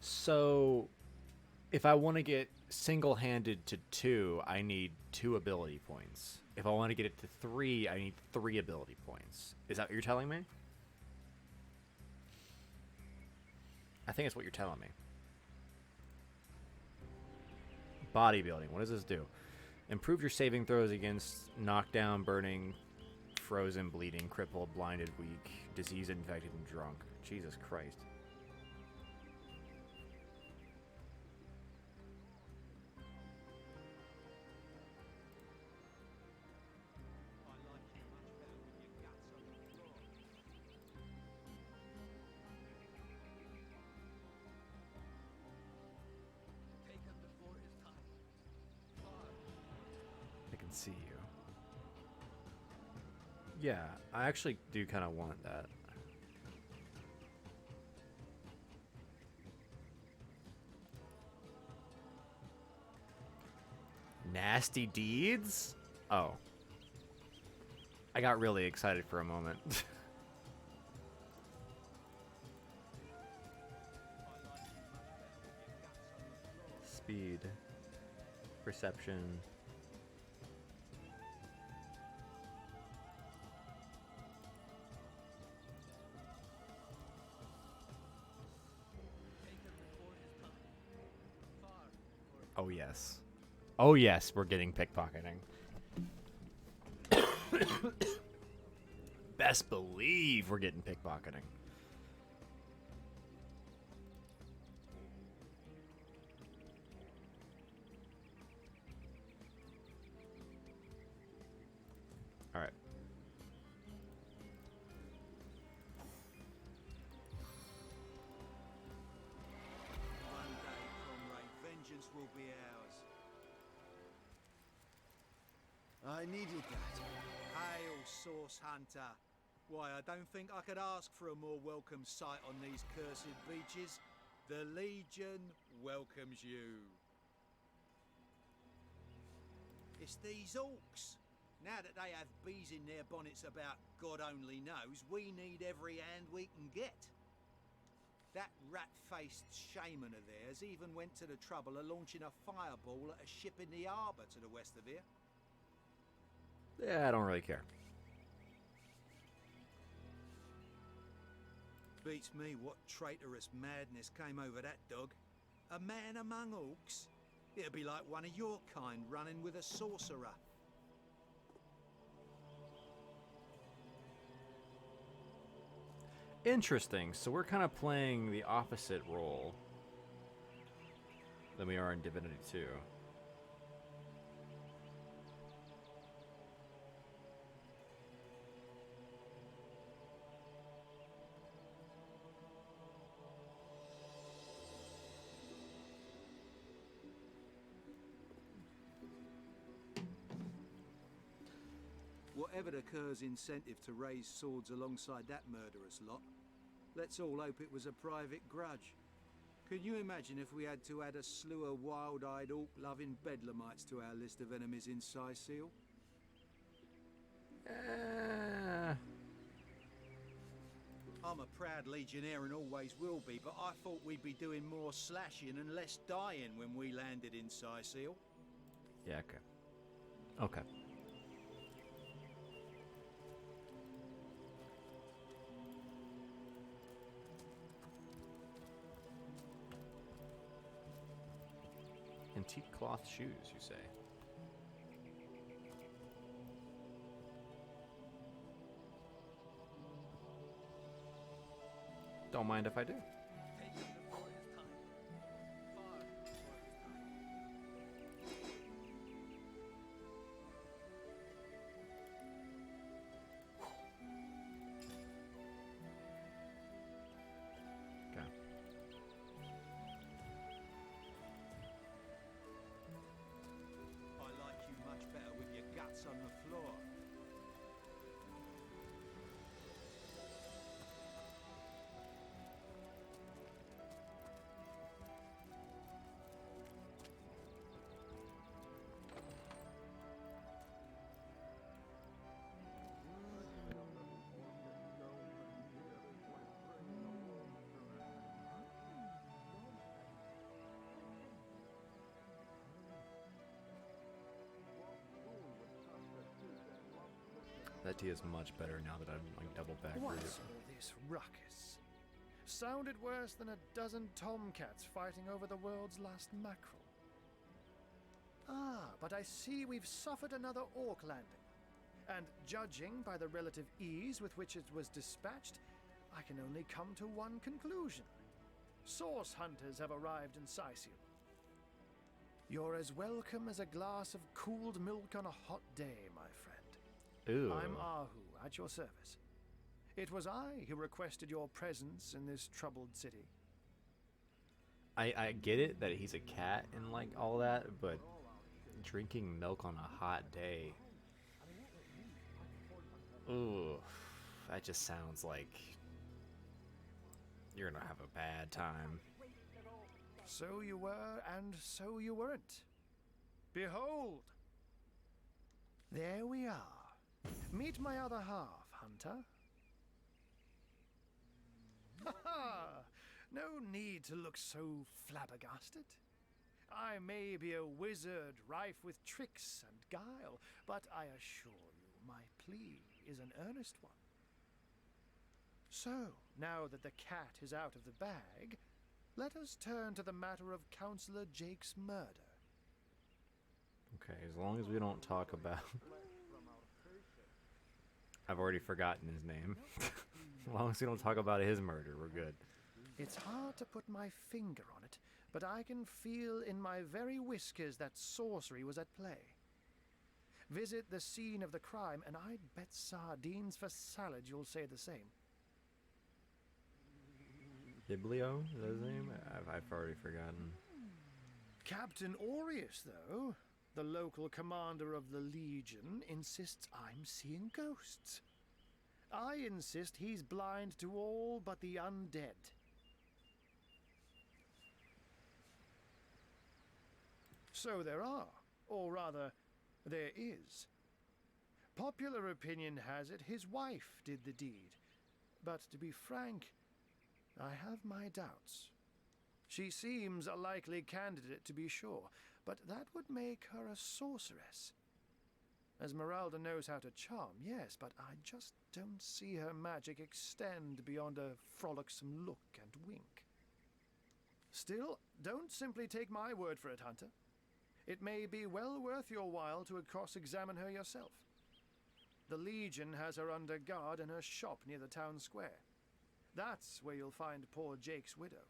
so if I want to get single-handed to 2, I need 2 ability points. If I want to get it to 3, I need 3 ability points. Is that what you're telling me? I think it's what you're telling me. Bodybuilding. What does this do? Improve your saving throws against knockdown, burning, frozen, bleeding, crippled, blinded, weak, disease infected, and drunk. Jesus Christ. I can see you. Yeah, I actually do kind of want that. Nasty deeds? Oh. I got really excited for a moment. Speed. Perception. Oh, yes. Oh, yes, we're getting pickpocketing. Best believe we're getting pickpocketing. All right. One day, comrade, vengeance will be ours. I needed that. Hail, Source Hunter. Why, I don't think I could ask for a more welcome sight on these cursed beaches. The Legion welcomes you. It's these orcs. Now that they have bees in their bonnets about God only knows, we need every hand we can get. That rat-faced shaman of theirs even went to the trouble of launching a fireball at a ship in the harbour to the west of here. Yeah, I don't really care. Beats me what traitorous madness came over that dog. A man among orcs? It'd be like one of your kind running with a sorcerer. Interesting. So we're kind of playing the opposite role than we are in Divinity 2. Whatever the Kerr's incentive to raise swords alongside that murderous lot, let's all hope it was a private grudge. Can you imagine if we had to add a slew of wild-eyed, orc-loving bedlamites to our list of enemies in Sicil? I'm a proud legionnaire and always will be, but I thought we'd be doing more slashing and less dying when we landed in Sicil. Yeah, okay. Okay. Antique cloth shoes, you say? Don't mind if I do. On the floor. That tea is much better now that I'm like double back. What's all this ruckus? Sounded worse than a dozen tomcats fighting over the world's last mackerel. Ah, but I see we've suffered another orc landing. And judging by the relative ease with which it was dispatched, I can only come to one conclusion. Source hunters have arrived in Sicil. You're as welcome as a glass of cooled milk on a hot day, my friend. Ooh. I'm Ahu, at your service. It was I who requested your presence in this troubled city. I get it that he's a cat and like all that, but drinking milk on a hot day. Ooh, that just sounds like you're gonna have a bad time. So you were, and so you weren't. Behold! There we are. Meet my other half, Hunter. Ha ha! No need to look so flabbergasted. I may be a wizard rife with tricks and guile, but I assure you my plea is an earnest one. So, now that the cat is out of the bag, let us turn to the matter of Counselor Jake's murder. Okay, as long as we don't talk about... I've already forgotten his name. As long as we don't talk about his murder, we're good. It's hard to put my finger on it, but I can feel in my very whiskers that sorcery was at play. Visit the scene of the crime, and I'd bet sardines for salad you'll say the same. Biblio? Is that his name? I've already forgotten. Captain Aureus, though, the local commander of the Legion, insists I'm seeing ghosts. I insist he's blind to all but the undead. So there are, or rather, there is. Popular opinion has it his wife did the deed, but to be frank, I have my doubts. She seems a likely candidate, to be sure, but that would make her a sorceress. Esmeralda knows how to charm, yes, but I just don't see her magic extend beyond a frolicsome look and wink. Still, don't simply take my word for it, Hunter. It may be well worth your while to cross-examine her yourself. The Legion has her under guard in her shop near the town square. That's where you'll find poor Jake's widow.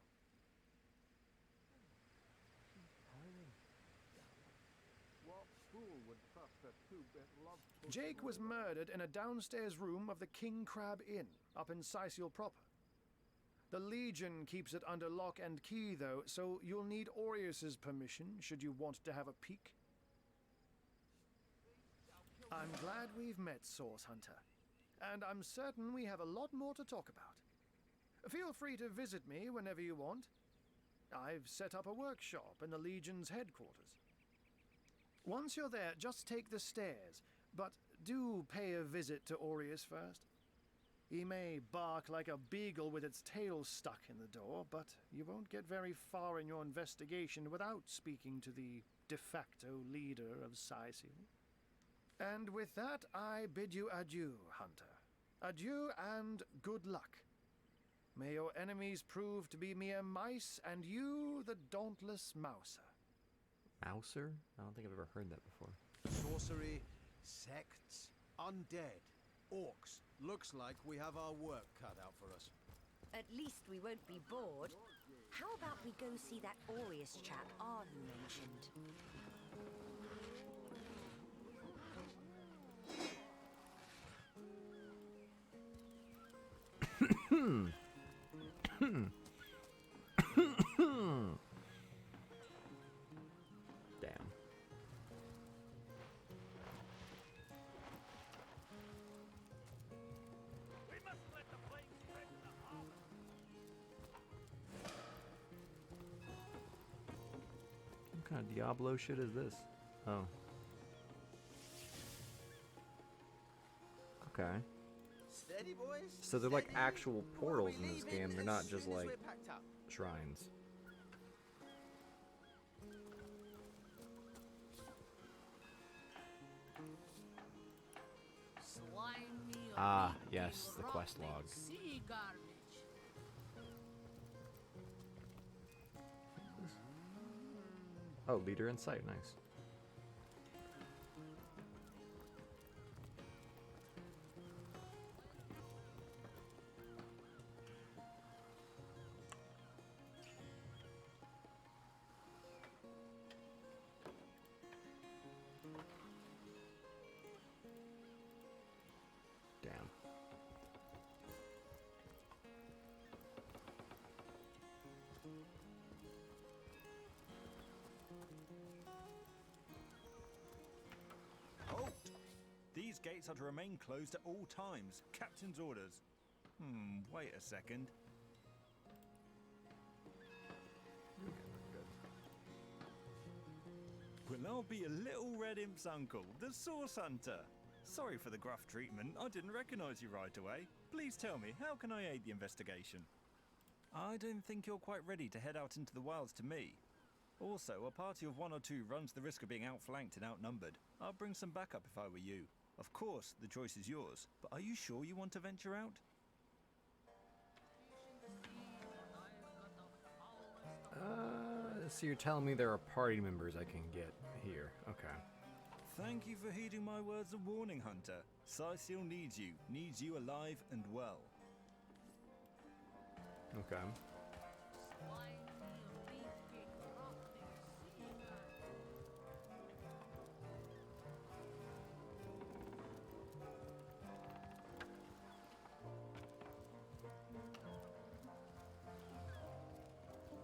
Jake was murdered in a downstairs room of the King Crab Inn, up in Sicil proper. The Legion keeps it under lock and key, though, so you'll need Aureus's permission should you want to have a peek. I'm glad we've met, Source Hunter, and I'm certain we have a lot more to talk about. Feel free to visit me whenever you want. I've set up a workshop in the Legion's headquarters. Once you're there, just take the stairs, but do pay a visit to Aureus first. He may bark like a beagle with its tail stuck in the door, but you won't get very far in your investigation without speaking to the de facto leader of Sicil. And with that, I bid you adieu, Hunter. Adieu and good luck. May your enemies prove to be mere mice, and you the dauntless Mouser. Mouser? I don't think I've ever heard that before. Sorcery, sects, undead, orcs. Looks like we have our work cut out for us. At least we won't be bored. How about we go see that Aureus chap Arden mentioned? Damn. We must let the flames spread to the harbor. What kind of Diablo shit is this? Oh. Okay. Steady, boys. So they're like Steady. actual portals in this We'll be game. They're leaving not as just soon as like we're packed up. shrines. Slime Ah, yes, the quest log. Sea garbage. Oh, leader in sight, nice. Damn. Halt! These gates are to remain closed at all times. Captain's orders. Wait a second. Well, I'll be a little red imp's uncle, the Source Hunter. Sorry for the gruff treatment. I didn't recognize you right away. Please tell me, how can I aid the investigation? I don't think you're quite ready to head out into the wilds to me. Also, a party of 1 or 2 runs the risk of being outflanked and outnumbered. I'll bring some backup if I were you. Of course, the choice is yours, but are you sure you want to venture out? So you're telling me there are party members I can get here. Okay. Thank you for heeding my words of warning, Hunter. Cysil needs you alive and well. Okay.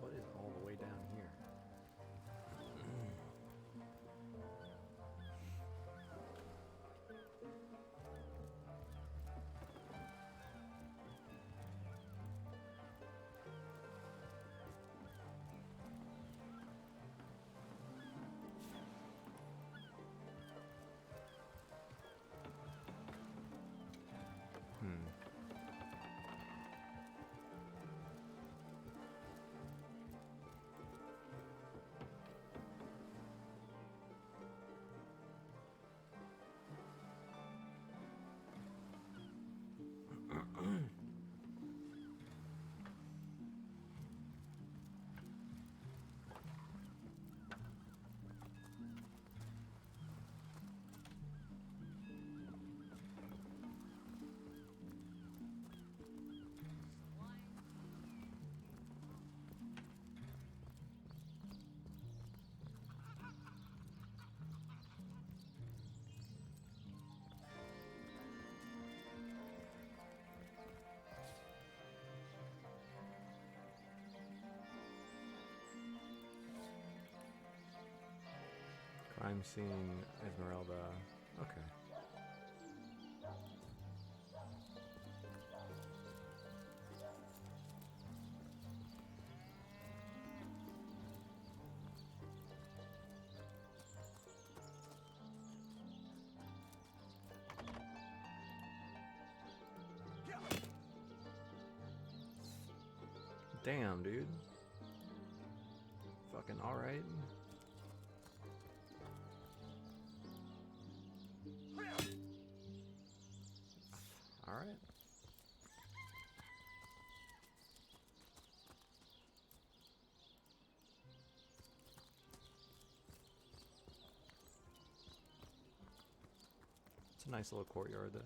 What is all the way down here? Crime scene, Esmeralda. Okay. Damn, dude. Fucking alright. Alright. It's a nice little courtyard though.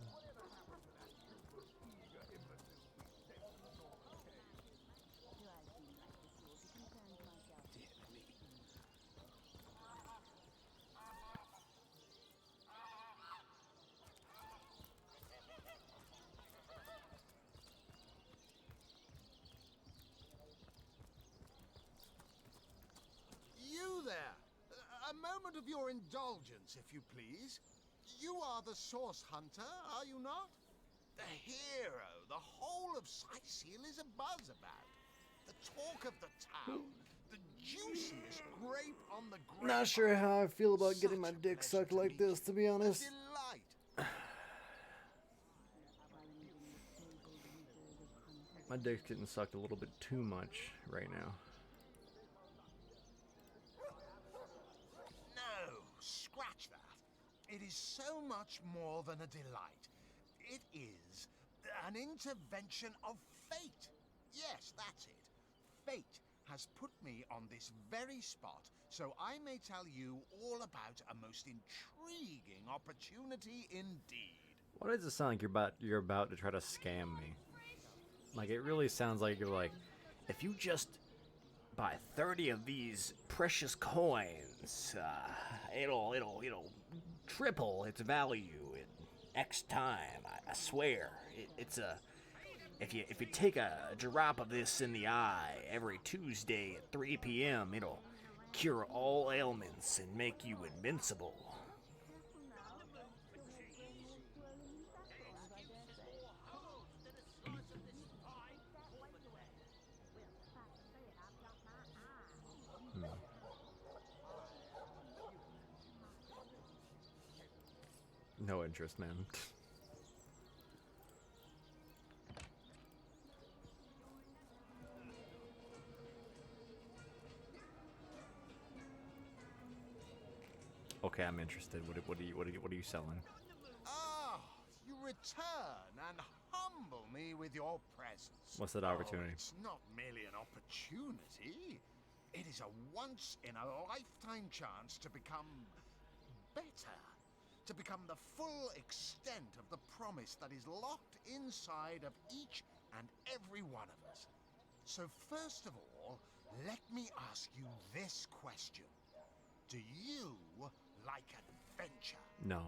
You there! A moment of your indulgence, if you please. You are the Source Hunter, are you not? The hero the whole of Cysil is abuzz about. The talk of the town. The juiciest grape on the grape. Not sure how I feel about getting my dick sucked like this, to be honest. Delight. My dick's getting sucked a little bit too much right now. No, scratch that. It is so much more than a delight. It is an intervention of fate. Yes, that's it. Fate has put me on this very spot, so I may tell you all about a most intriguing opportunity indeed. Why does it sound like you're about to try to scam me? Like, it really sounds like you're like, if you just buy 30 of these precious coins, it'll triple its value in X time. I swear, it's a. If you take a drop of this in the eye every Tuesday at 3 p.m., it'll cure all ailments and make you invincible. No interest, man. Okay, I'm interested. What are you selling? Ah, you return and humble me with your presence. What's that opportunity? Oh, it's not merely an opportunity. It is a once-in-a-lifetime chance to become better. To become the full extent of the promise that is locked inside of each and every one of us. So first of all, let me ask you this question. Do you like adventure? No.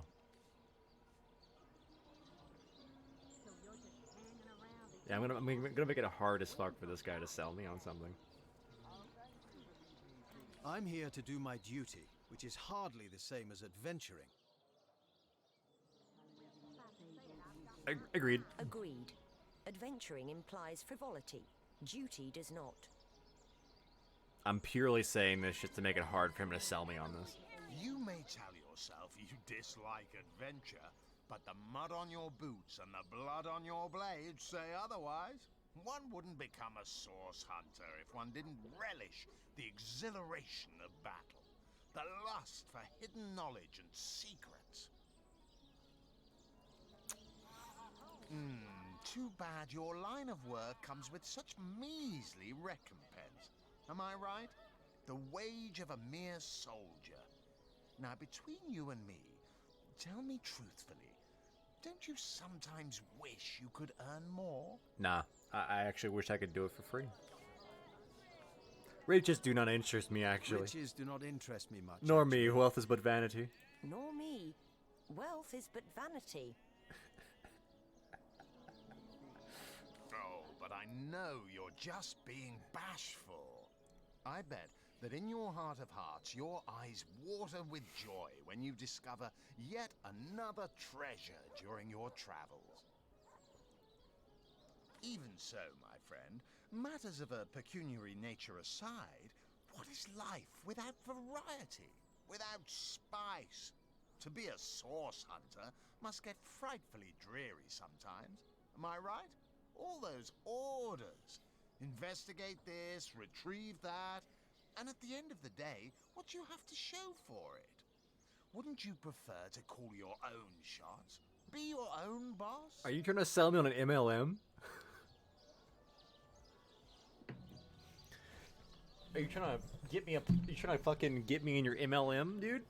Yeah, I'm gonna make it hard as fuck for this guy to sell me on something. I'm here to do my duty, which is hardly the same as adventuring. Agreed. Agreed. Adventuring implies frivolity. Duty does not. I'm purely saying this just to make it hard for him to sell me on this. You may tell yourself you dislike adventure, but the mud on your boots and the blood on your blades say otherwise. One wouldn't become a source hunter if one didn't relish the exhilaration of battle, the lust for hidden knowledge and secrets. Too bad your line of work comes with such measly recompense. Am I right? The wage of a mere soldier. Now, between you and me, tell me truthfully, don't you sometimes wish you could earn more? Nah, I actually wish I could do it for free. Riches do not interest me, actually. Riches do not interest me much. Nor me. Wealth is but vanity. Nor me. Wealth is but vanity. Oh, but I know you're just being bashful. I bet that in your heart of hearts, your eyes water with joy when you discover yet another treasure during your travels. Even so, my friend, matters of a pecuniary nature aside, what is life without variety, without spice? To be a source hunter must get frightfully dreary sometimes. Am I right? All those orders. Investigate this, retrieve that, and at the end of the day, what do you have to show for it? Wouldn't you prefer to call your own shots? Be your own boss? Are you trying to sell me on an MLM? Are you trying to get me you trying to fucking get me in your MLM, dude?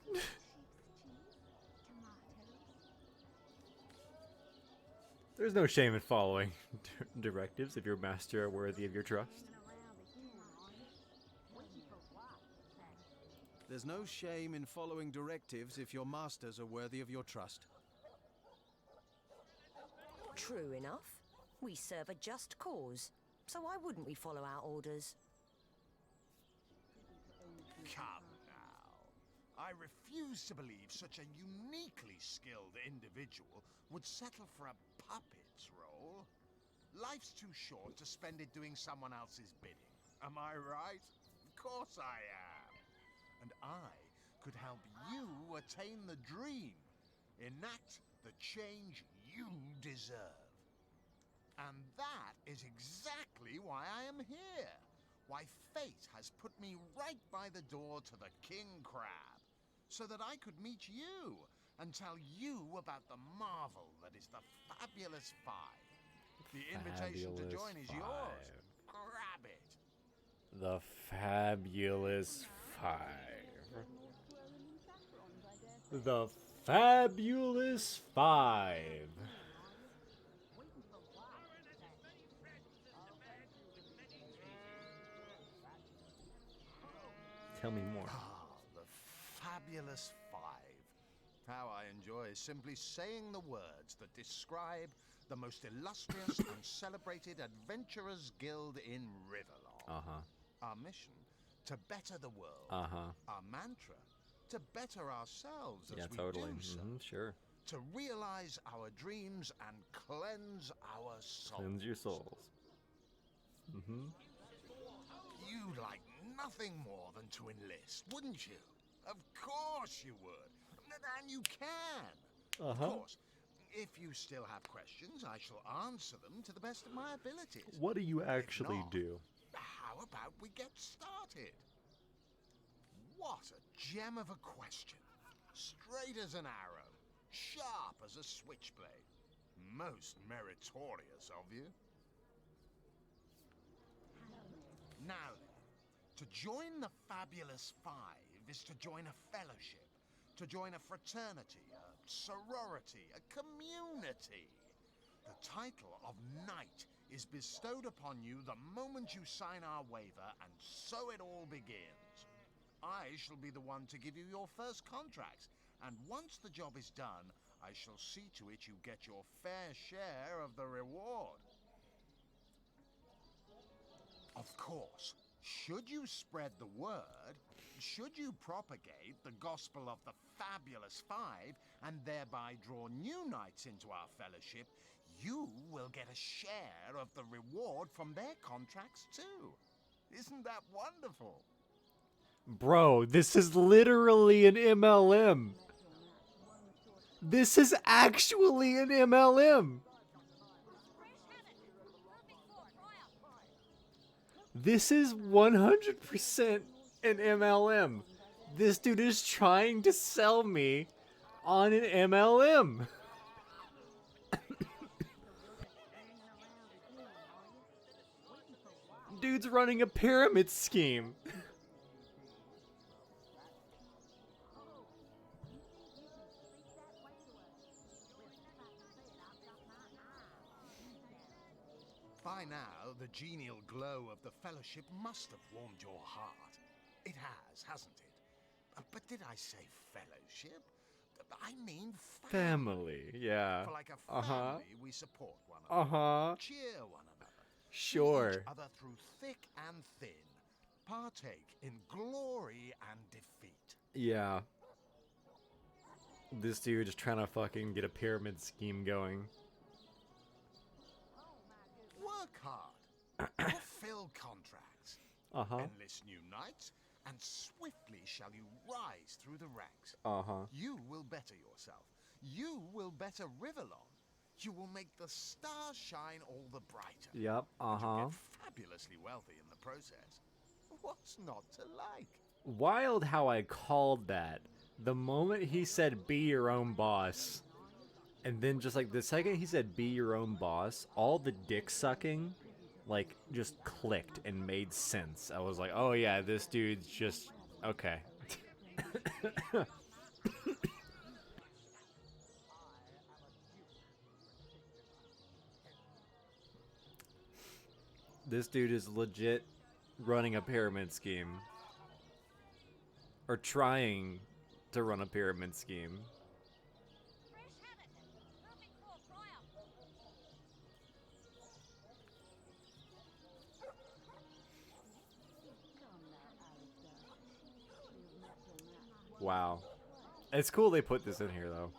There's no shame in following directives if your master are worthy of your trust. There's no shame in following directives if your masters are worthy of your trust. True enough. We serve a just cause. So why wouldn't we follow our orders? Come now. I refuse to believe such a uniquely skilled individual would settle for a puppet's role. Life's too short to spend it doing someone else's bidding. Am I right? Of course I am. And I could help you attain the dream, enact the change you deserve. And that is exactly why I am here. Why fate has put me right by the door to the King Crab, so that I could meet you and tell you about the marvel that is the Fabulous Five. The invitation to Fabulous join is yours. Grab it. The Fabulous Five. The Fabulous Five. Tell me more. Ah, the Fabulous Five. How I enjoy simply saying the words that describe the most illustrious and celebrated adventurers guild in Riverlong. Uh-huh. Our mission, to better the world. Uh-huh. Our mantra, to better ourselves as we totally. do so. Sure. To realize our dreams and cleanse our souls. Cleanse your souls. Mm-hmm. You'd like nothing more than to enlist, wouldn't you? Of course you would. And you can. Uh-huh. Of course, if you still have questions, I shall answer them to the best of my abilities. What do you actually If not, do? How about we get started? What a gem of a question. Straight as an arrow. Sharp as a switchblade. Most meritorious of you. Now then, to join the Fabulous Five is to join a fellowship, to join a fraternity, a sorority, a community. The title of Knight is bestowed upon you the moment you sign our waiver, and so it all begins. I shall be the one to give you your first contracts, and once the job is done, I shall see to it you get your fair share of the reward. Of course, should you spread the word, should you propagate the gospel of the Fabulous Five and thereby draw new knights into our fellowship, you will get a share of the reward from their contracts too. Isn't that wonderful? Bro, this is literally an MLM. This is actually an MLM. This is 100% an MLM. This dude is trying to sell me on an MLM. Dude's running a pyramid scheme. By now, the genial glow of the fellowship must have warmed your heart. It has, hasn't it? But did I say fellowship? I mean Family, yeah. For like a family, we support one another. Cheer one another. Sure. See each other through thick and thin. Partake in glory and defeat. Yeah. This dude is trying to fucking get a pyramid scheme going. Work hard. Fulfill contracts. Enlist new knights, and swiftly shall you rise through the ranks. You will better yourself. You will better Riverlong. You will make the stars shine all the brighter. Yep, And you'll get fabulously wealthy in the process. What's not to like? Wild how I called that. The moment he said be your own boss, and then just like the second he said be your own boss, all the dick sucking like just clicked and made sense. I was like, oh yeah, this dude's just okay. This dude is legit running a pyramid scheme. Or trying to run a pyramid scheme. Wow. It's cool they put this in here, though.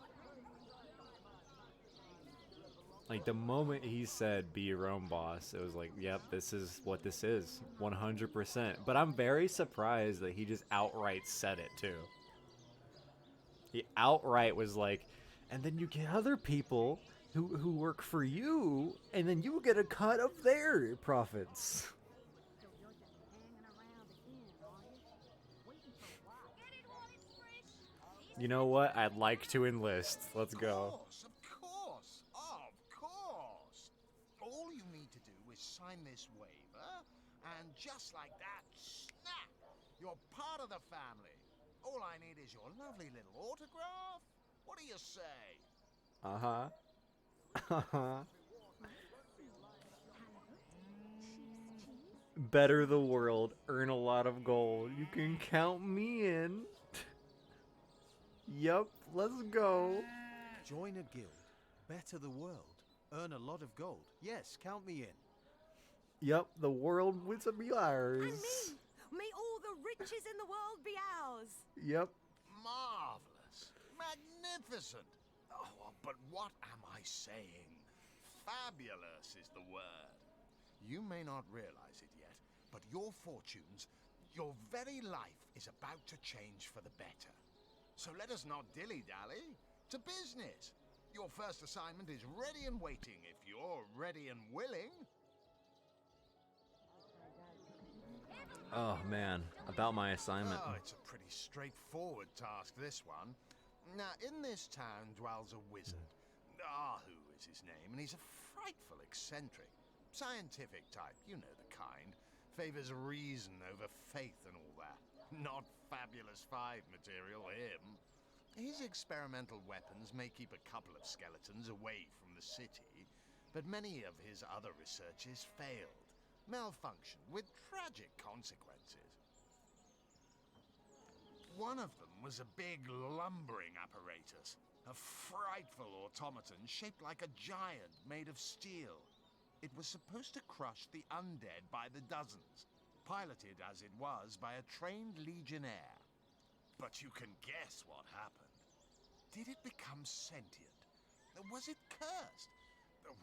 Like, the moment he said, be your own boss, it was like, yep, this is what this is. 100%. But I'm very surprised that he just outright said it, too. He outright was like, and then you get other people who work for you, and then you get a cut of their profits. You know what? I'd like to enlist. Let's go. Of course, of course. All you need to do is sign this waiver, and just like that, snap! You're part of the family. All I need is your lovely little autograph. What do you say? Uh-huh. Uh-huh. Better the world. Earn a lot of gold. You can count me in. Yup, let's go. Join a guild. Better the world. Earn a lot of gold. Yes, count me in. Yup, the world would be ours. May all the riches in the world be ours. Yep. Marvelous. Magnificent. Oh, but what am I saying? Fabulous is the word. You may not realize it yet, but your fortunes, your very life is about to change for the better. So let us not dilly-dally. To business. Your first assignment is ready and waiting if you're ready and willing. Oh man, about my assignment. Oh, it's a pretty straightforward task, this one. Now, in this town dwells a wizard. Ahu is his name, and he's a frightful eccentric. Scientific type, you know the kind. Favors reason over faith and all that. Not Fabulous 5 material, him. His experimental weapons may keep a couple of skeletons away from the city, but many of his other researches failed. Malfunctioned with tragic consequences. One of them was a big lumbering apparatus, a frightful automaton shaped like a giant made of steel. It was supposed to crush the undead by the dozens, piloted as it was by a trained legionnaire. But you can guess what happened. Did it become sentient? Was it cursed?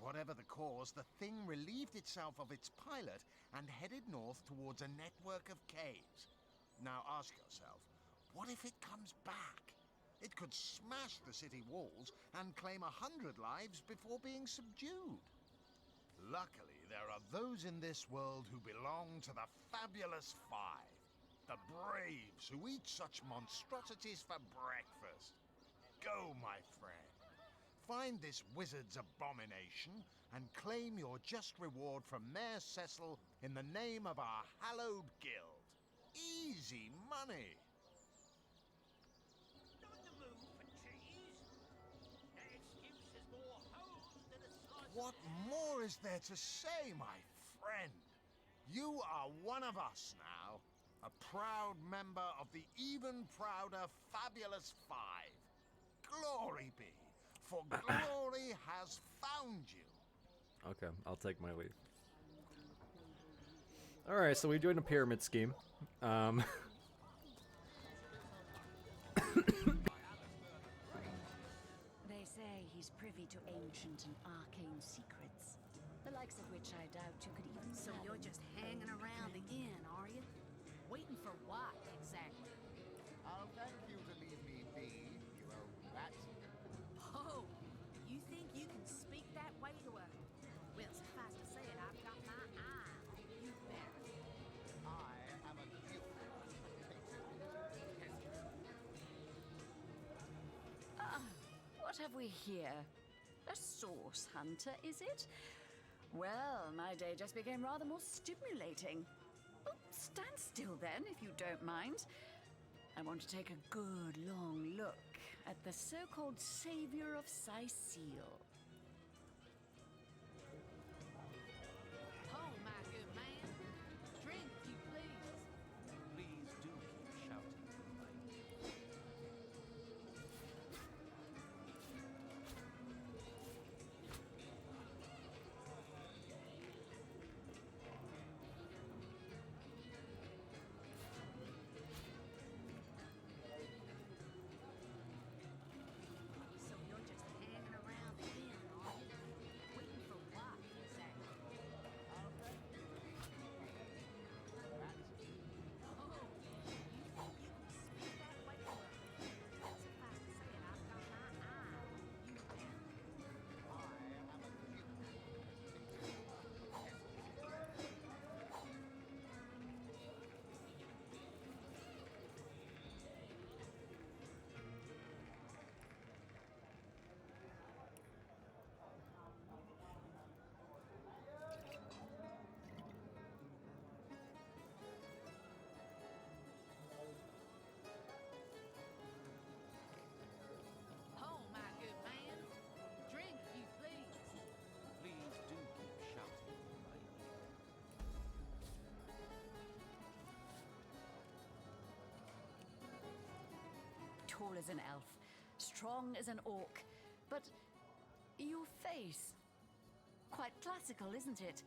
Whatever the cause, the thing relieved itself of its pilot and headed north towards a network of caves. Now ask yourself, what if it comes back? It could smash the city walls and claim 100 lives before being subdued. Luckily, there are those in this world who belong to the Fabulous 5. The braves who eat such monstrosities for breakfast. Go, my friend. Find this wizard's abomination and claim your just reward from Mayor Cecil in the name of our hallowed guild. Easy money. What more is there to say, my friend? You are one of us now. A proud member of the even prouder Fabulous 5. Glory be, for glory has found you. Okay, I'll take my leave. Alright, so we joined a pyramid scheme. They say he's privy to ancient and arcane secrets, the likes of which I doubt you could even So fathom. you're just hanging around the inn, are you? Waiting for what, exactly? I'll thank you to leave me be, you old rat. Oh, you think you can speak that way to a... Well, suffice to say it, I've got my eye on you, Barry. I am a duke. What have we here? A source hunter, is it? Well, my day just became rather more stimulating. Oh, stand still then, if you don't mind. I want to take a good long look at the so-called savior of Sicile. Oh, my good man. Drink, if you please. Please do keep shouting, Mike. So you're just hanging around the inn, tall as an elf, strong as an orc, but your face, quite classical, isn't it?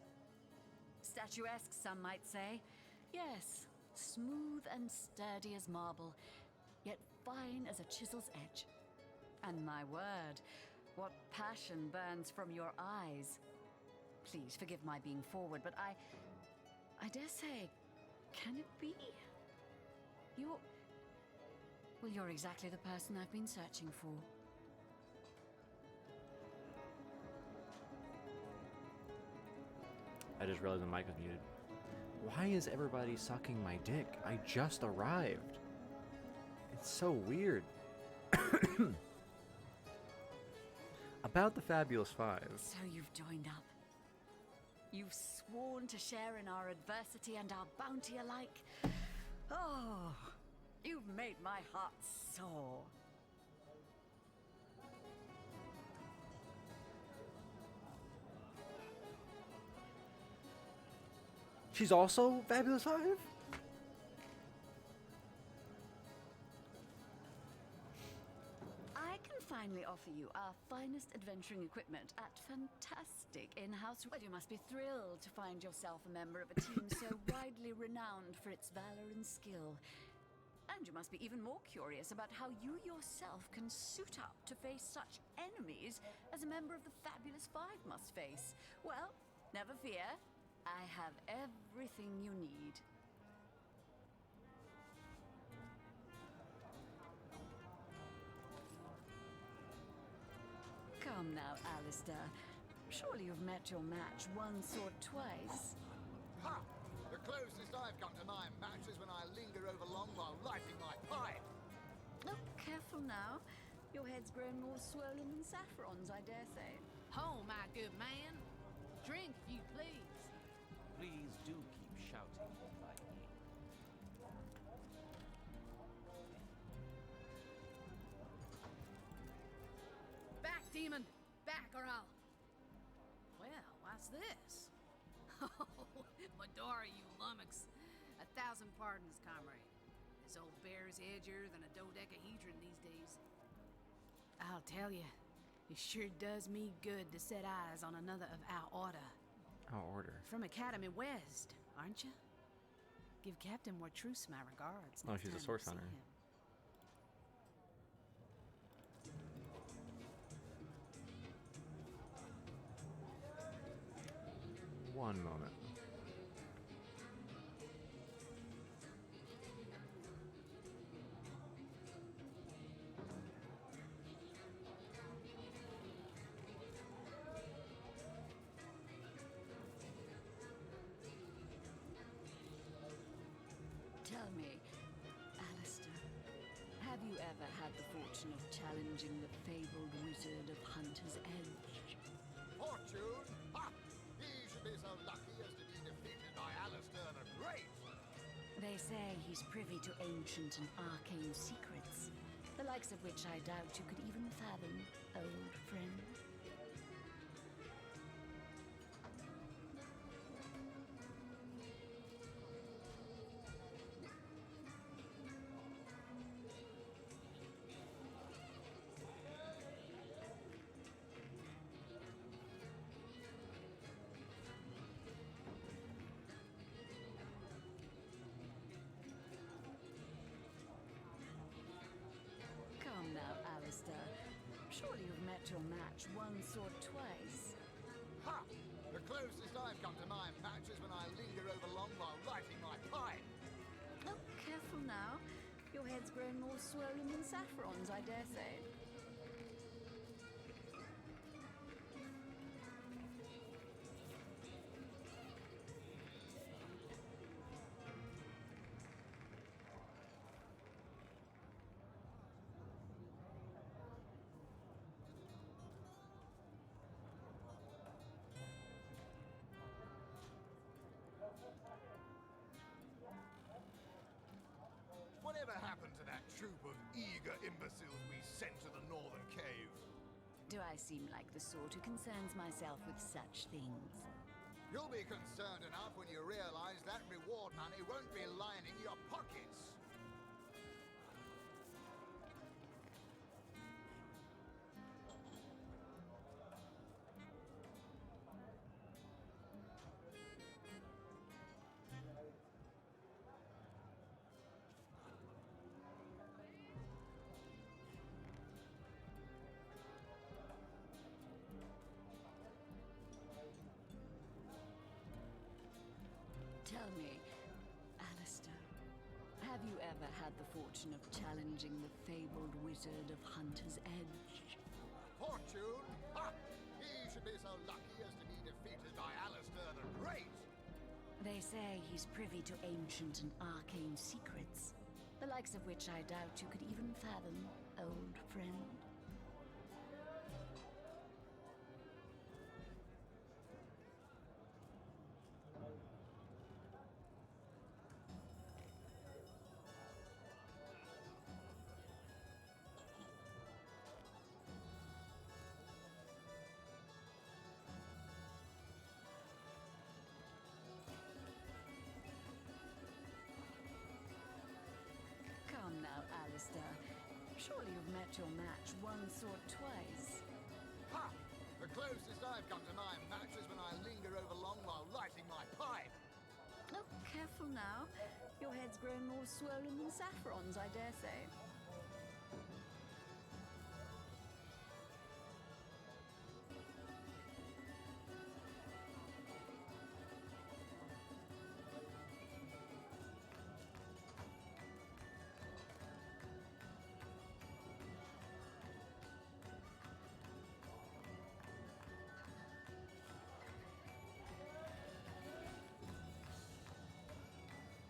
Statuesque, some might say. Yes, smooth and sturdy as marble, yet fine as a chisel's edge. And my word, what passion burns from your eyes. Please forgive my being forward, but I dare say, can it be? You're exactly the person I've been searching for. I just realized the mic was muted. Why is everybody sucking my dick? I just arrived. It's so weird. About the Fabulous Five. So you've joined up. You've sworn to share in our adversity and our bounty alike. Oh, you've made my heart soar. She's also Fabulous Five? I can finally offer you our finest adventuring equipment at fantastic in-house. Well, you must be thrilled to find yourself a member of a team so widely renowned for its valor and skill. And you must be even more curious about how you yourself can suit up to face such enemies as a member of the Fabulous Five must face. Well, never fear. I have everything you need. Come now, Alistair. Surely you've met your match once or twice. Ha! The closest I've come to my match is when I linger over long while lighting my pipe. Oh, careful now. Your head's grown more swollen than saffrons, I dare say. Oh, my good man. Drink, if you please. Please do keep shouting like me. Back, demon! Back, or I'll... Well, what's this? Oh, Medora, you lummox. 1,000 pardons, comrade. This old bear's edgier than a dodecahedron these days. I'll tell you, it sure does me good to set eyes on another of our order. Our order? From Academy West, aren't you? Give Captain Wartruce my regards. Oh, next she's a time you source see hunter. him. One moment. Tell me, Alistair, have you ever had the fortune of challenging the fabled wizard of Hunter's Edge? Fortune? Ha! He should be so lucky as to be defeated by Alistair the Great. They say he's privy to ancient and arcane secrets, the likes of which I doubt you could even fathom, old friend. Come now, Alistair. Surely you've met your match once or twice. Ha! The closest I've come to my match is when I linger over long while lighting my pipe. Oh, careful now. Your head's grown more swollen than saffrons, I dare say. Whatever happened to that troop of eager imbeciles we sent to the northern cave? Do I seem like the sort who concerns myself with such things? You'll be concerned enough when you realize that reward money won't be lining your pockets. Tell me, Alistair, have you ever had the fortune of challenging the fabled wizard of Hunter's Edge? Fortune? Ha! He should be so lucky as to be defeated by Alistair the Great! They say he's privy to ancient and arcane secrets, the likes of which I doubt you could even fathom, old friend. Come now, Alistair. Surely you've met your match once or twice. Ha! The closest I've come to my match is when I linger over long while lighting my pipe. Oh, careful now. Your head's grown more swollen than Saffron's, I dare say.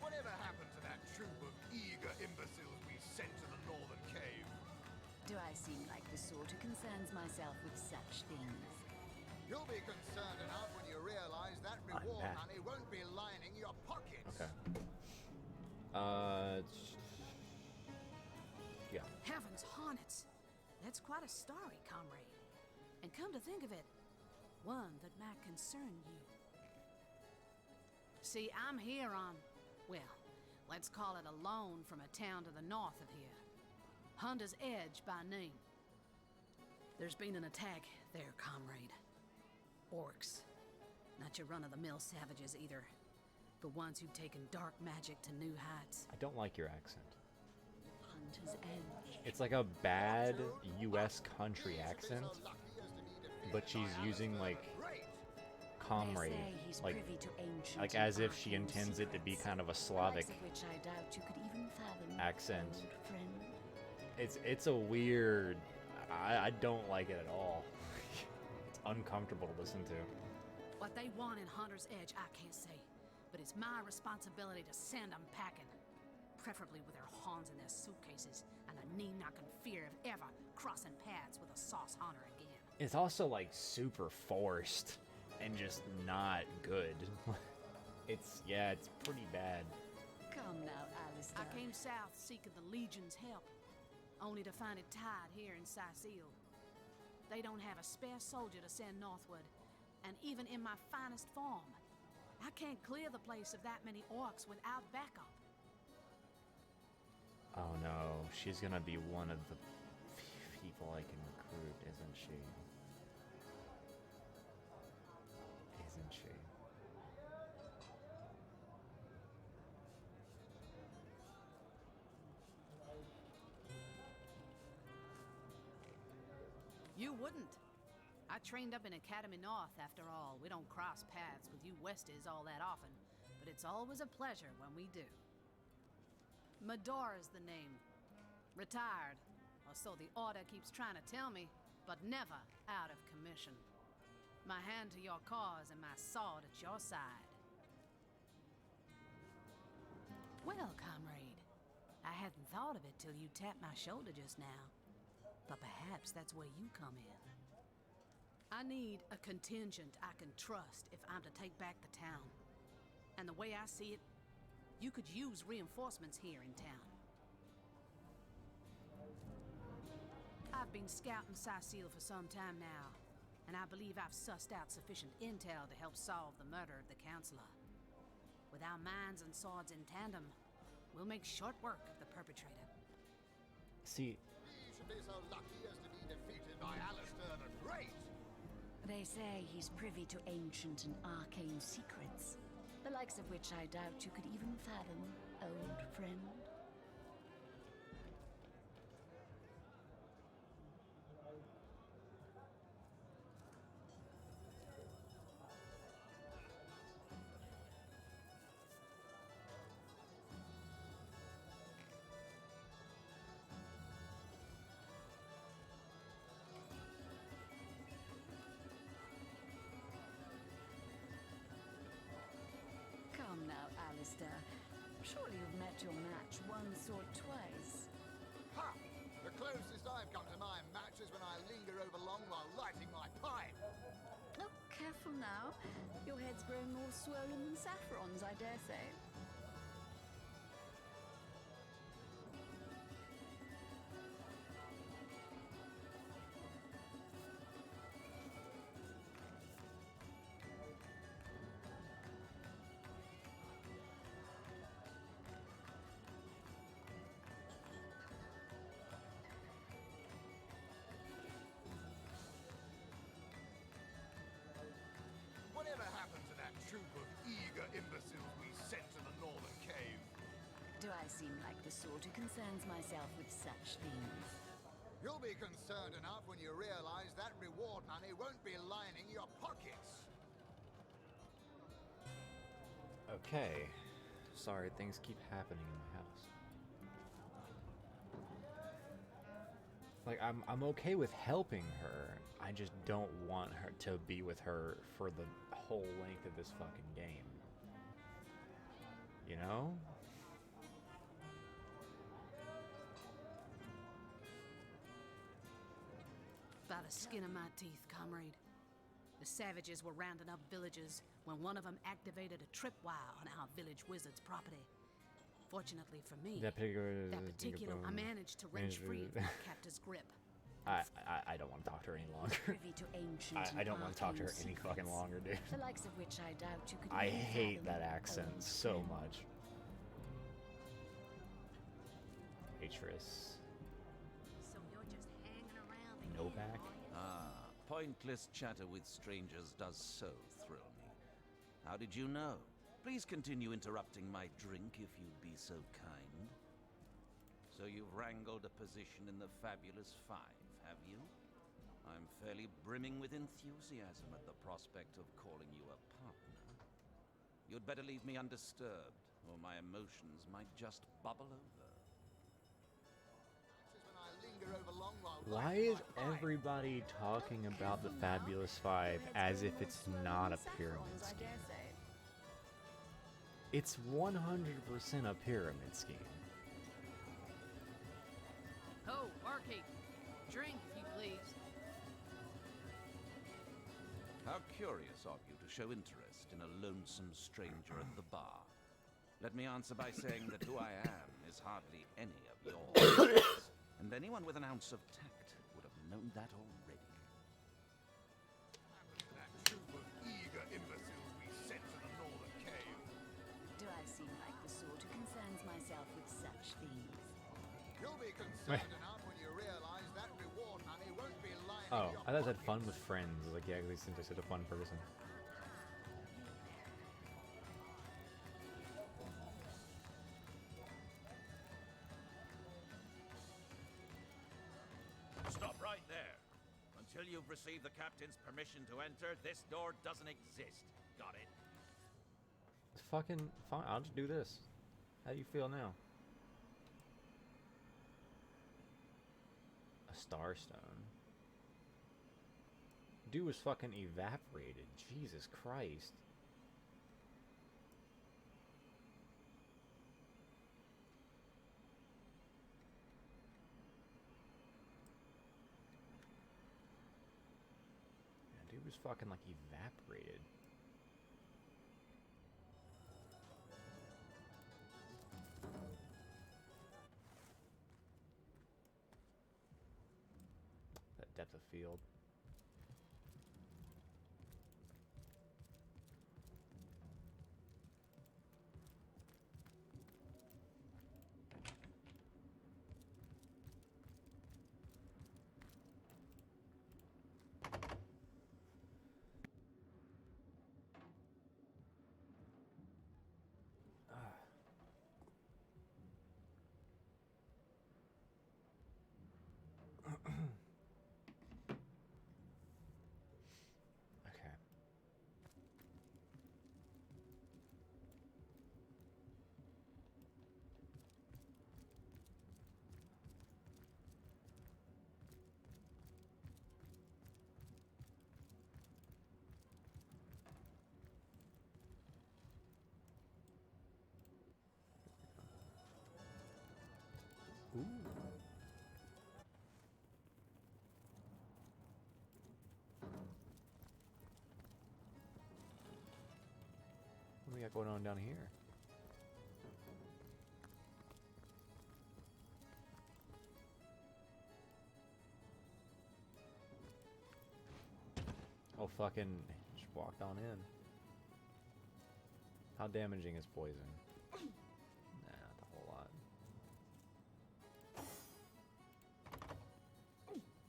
Whatever happened to that troop of eager imbeciles we sent to the northern cave? Do I seem like the sort who concerns myself with such things? You'll be concerned enough when you realize that reward back. money won't be lining your pockets. Okay. Yeah. Heavens hornets! That's quite a story, comrade. And come to think of it, one that might concern you. See, I'm here on, well, let's call it a loan from a town to the north of here. Hunter's Edge by name. There's been an attack there, comrade. Orcs. Not your run-of-the-mill savages either. The ones who've taken dark magic to new heights. I don't like your accent. Hunter's Edge. It's like a bad U.S. country accent, but she's using like comrade, They say he's like privy to ancient like and as if she arcane intends it to be secrets, kind of a the Slavic likes of which I doubt you could even fathom, accent. old friend. It's a weird. I don't like it at all. It's uncomfortable to listen to. What they want in Hunter's Edge, I can't say. But it's my responsibility to send them packing. Preferably with their horns in their suitcases and a knee-knocking fear of ever crossing paths with a sauce hunter again. It's also like super forced and just not good. It's pretty bad. Come now, Alistair. I came south seeking the Legion's help, only to find it tied here in Sicil. They don't have a spare soldier to send northward, and even in my finest form, I can't clear the place of that many orcs without backup. Oh no, she's gonna be one of the people I can recruit, isn't she? Isn't she? You wouldn't. I trained up in Academy North, after all. We don't cross paths with you Westies all that often, but it's always a pleasure when we do. Medora's the name. Retired, or so the Order keeps trying to tell me, but never out of commission. My hand to your cause and my sword at your side. Well, comrade, I hadn't thought of it till you tapped my shoulder just now. But perhaps that's where you come in. I need a contingent I can trust if I'm to take back the town. And the way I see it, you could use reinforcements here in town. I've been scouting Sicil for some time now, and I believe I've sussed out sufficient intel to help solve the murder of the Counselor. With our minds and swords in tandem, we'll make short work of the perpetrator. See, He should be so lucky as to be defeated by Alistair the Great. They say he's privy to ancient and arcane secrets, the likes of which I doubt you could even fathom, old friend. your match once or twice. Ha! The closest I've come to my match is when I linger over long while lighting my pipe. Oh, careful now. Your head's grown more swollen than Saffron's, I dare say. Whatever happened to that troop of eager imbeciles we sent to the northern cave? Do I seem like the sort who concerns myself with such things? You'll be concerned enough when you realize that reward money won't be lining your pockets. Okay. Sorry, things keep happening in my house. Like, I'm okay with helping her. I just don't want her to be with her for the whole length of this fucking game. You know? By the skin of my teeth, comrade. The savages were rounding up villagers when one of them activated a tripwire on our village wizard's property. Fortunately for me, I managed to wrench free from the captor's grip. I don't want to talk to her any longer. Privy to ancient I don't want to talk to her arcane any fucking secrets, longer, dude. the likes of which I doubt you could I even hate fathom, that accent old so friend. much. Atris. So you're just hanging around again, Novak. Ah, pointless chatter with strangers does so thrill me. How did you know? Please continue interrupting my drink if you'd be so kind. So you've wrangled a position in the Fabulous Five, have you? I'm fairly brimming with enthusiasm at the prospect of calling you a partner. You'd better leave me undisturbed, or my emotions might just bubble over. Why is everybody talking about the Fabulous Five as if it's not a pyramid scheme? It's 100% a pyramid scheme. Oh, barkeep. Drink, if you please. How curious of you to show interest in a lonesome stranger at the bar. Let me answer by saying that who I am is hardly any of your business, and anyone with an ounce of tact would have known that already. That troop of eager imbeciles we sent to the northern cave. Do I seem like the sort who concerns myself with such things? You'll be concerned enough when you realize that reward money won't be lining Oh, your I thought I had fun with friends. Like, yeah, he seems like such a fun person. Stop right there. Until you've received the captain's permission to enter, this door doesn't exist. Got it? Fucking fine. I'll just do this. How do you feel now? A starstone. Dude was fucking evaporated. Jesus Christ. Yeah, dude was fucking like evaporated. That depth of field. we got going on down here? Oh, fucking just walked on in. How damaging is poison? Nah, not a whole lot.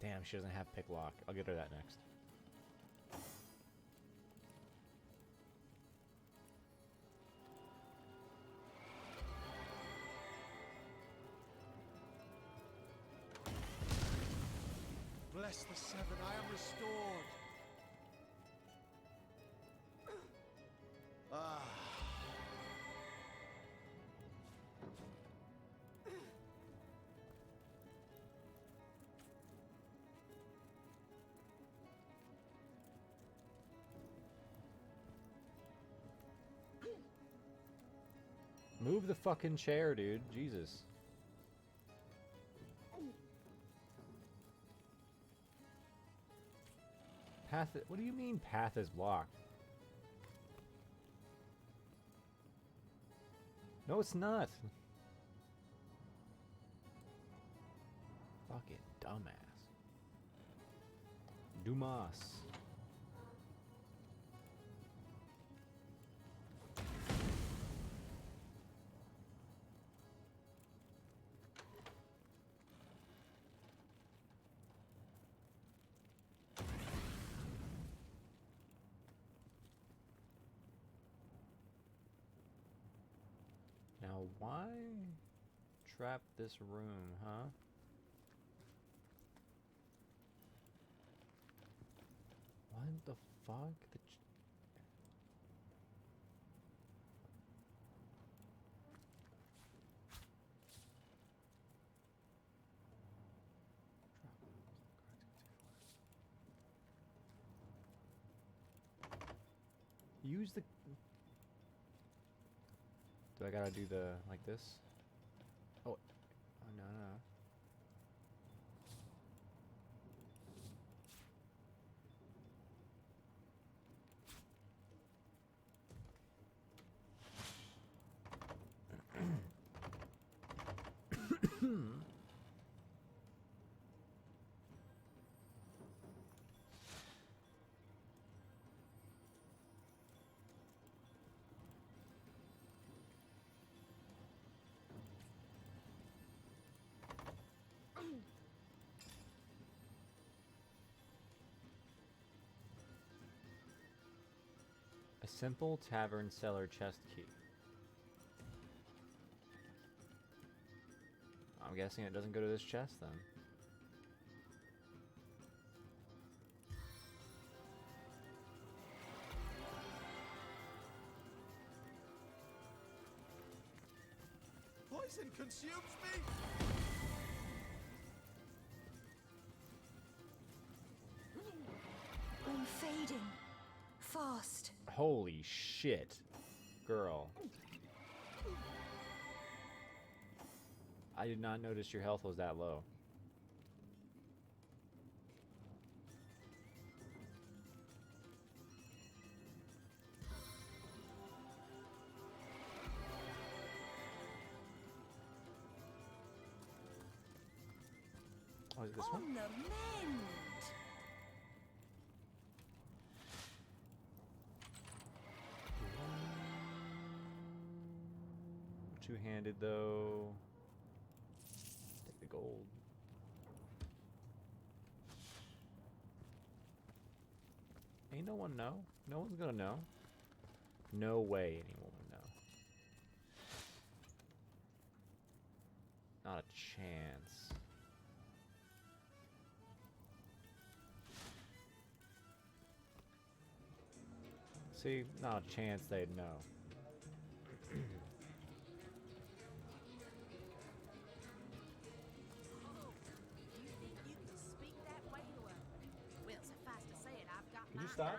Damn, she doesn't have pick lock. I'll get her that next. Bless the seven, I am restored. Ah. Move the fucking chair, dude. Jesus. Path. What do you mean path is blocked? No, it's not. Fucking dumbass. Dumas. Now, why trap this room, huh? What the fuck? Use the... Do I gotta do the, like this? Oh, oh no, no, no. A simple tavern cellar chest key. I'm guessing it doesn't go to this chest then. Poison consumes me! I'm fading. Fast. Holy shit, girl. I did not notice your health was that low. Oh, is it this one? On the mend. Two-handed though. Take the gold. Ain't no one know. No one's gonna know. No way anyone would know. Not a chance. See, not a chance they'd know. Could you stop?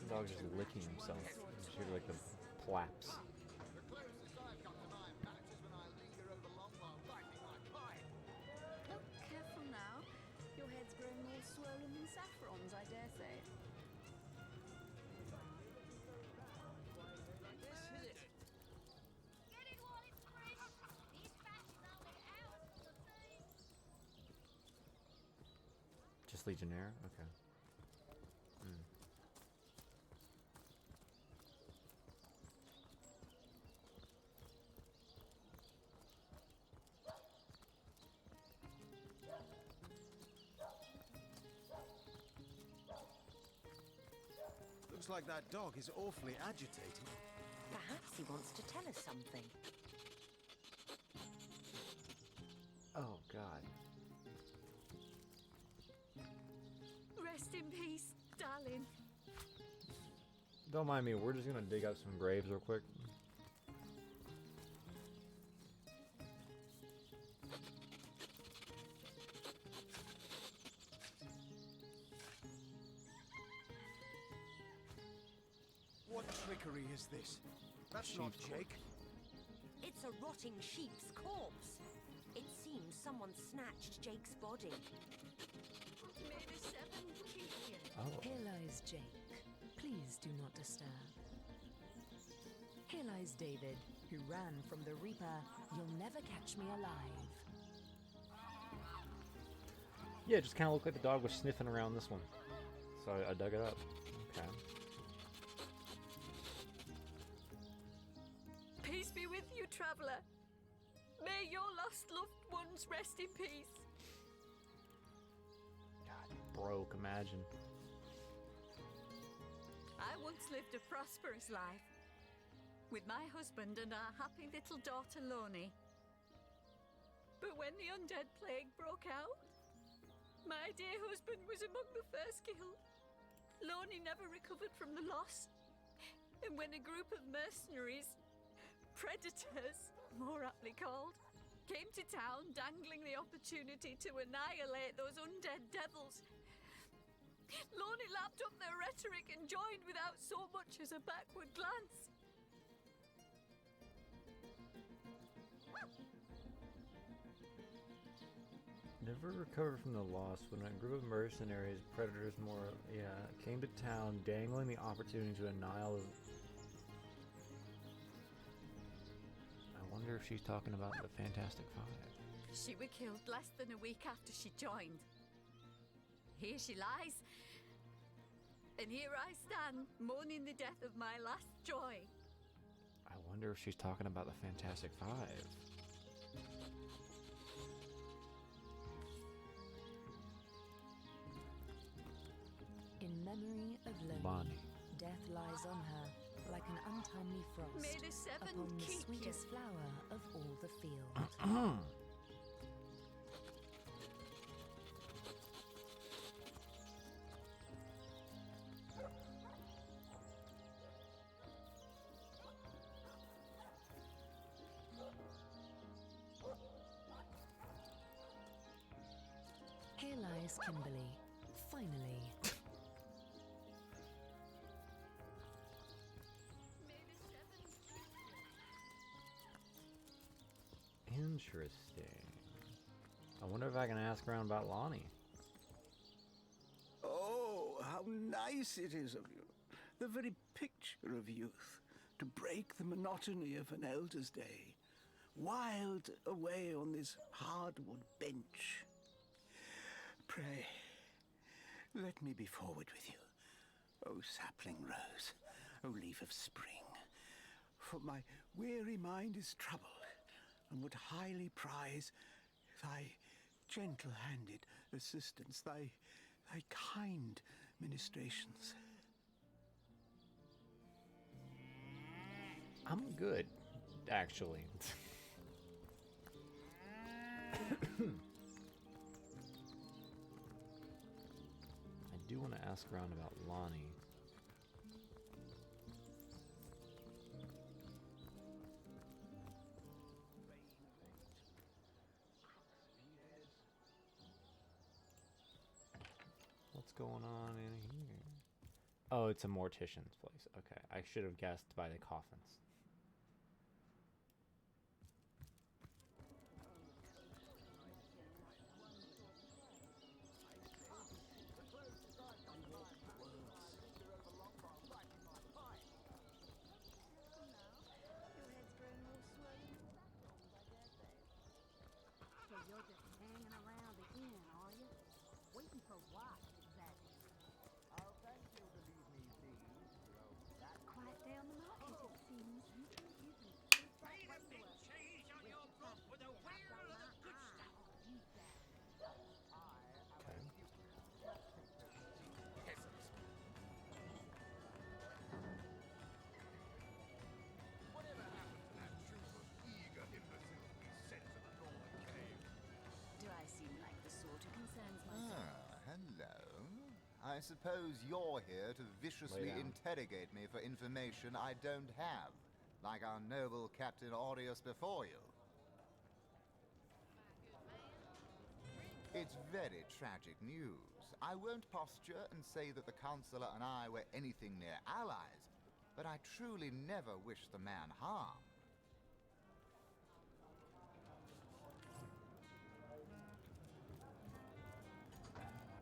The dog's just licking himself. You should hear like the plaps. Oh, careful now. Your head's growing more swollen than saffrons, I dare say. Legionnaire? Okay. Hmm. Looks like that dog is awfully agitated. Perhaps he wants to tell us something. Oh, God. Rest in peace, darling. Don't mind me, we're just gonna dig up some graves real quick. What trickery is this? That's not Jake. It's a rotting sheep's corpse. It seems someone snatched Jake's body. May the seven keep you. Oh. Here lies Jake. Please do not disturb. Here lies David, who ran from the Reaper. You'll never catch me alive. Yeah, it just kind of looked like the dog was sniffing around this one. So I dug it up. Okay. Peace be with you, traveler. May your lost loved ones rest in peace. God, broke, imagine. I once lived a prosperous life with my husband and our happy little daughter Loni. But when the undead plague broke out, my dear husband was among the first killed. Loni never recovered from the loss. And when a group of mercenaries, predators, more aptly called, came to town dangling the opportunity to annihilate those undead devils, Loni lapped up their rhetoric and joined without so much as a backward glance. Never recovered from the loss when a group of mercenaries, predators came to town dangling the opportunity to annihilate. I wonder if she's talking about the Fantastic Five. She was killed less than a week after she joined. Here she lies. And here I stand, mourning the death of my last joy. I wonder if she's talking about the Fantastic Five. In memory of Lonnie. Death lies on her like an untimely frost May the seven upon the keep sweetest you. flower of all the field. Here lies Kimberly, finally. Interesting. I wonder if I can ask around about Lonnie. Oh, how nice it is of you. The very picture of youth, to break the monotony of an elder's day. Wild away on this hardwood bench. Pray, let me be forward with you. O sapling rose, O leaf of spring. For my weary mind is troubled, and would highly prize thy gentle-handed assistance, thy kind ministrations. I'm good, actually. I do want to ask around about Lonnie. What's going on in here? Oh, it's a mortician's place. Okay, I should have guessed by the coffins. So you're just hanging around the inn, are you? Waiting for what? I suppose you're here to viciously down. interrogate me for information I don't have, like our noble Captain Aureus before you. It's very tragic news. I won't posture and say that the Counselor and I were anything near allies, but I truly never wished the man harm.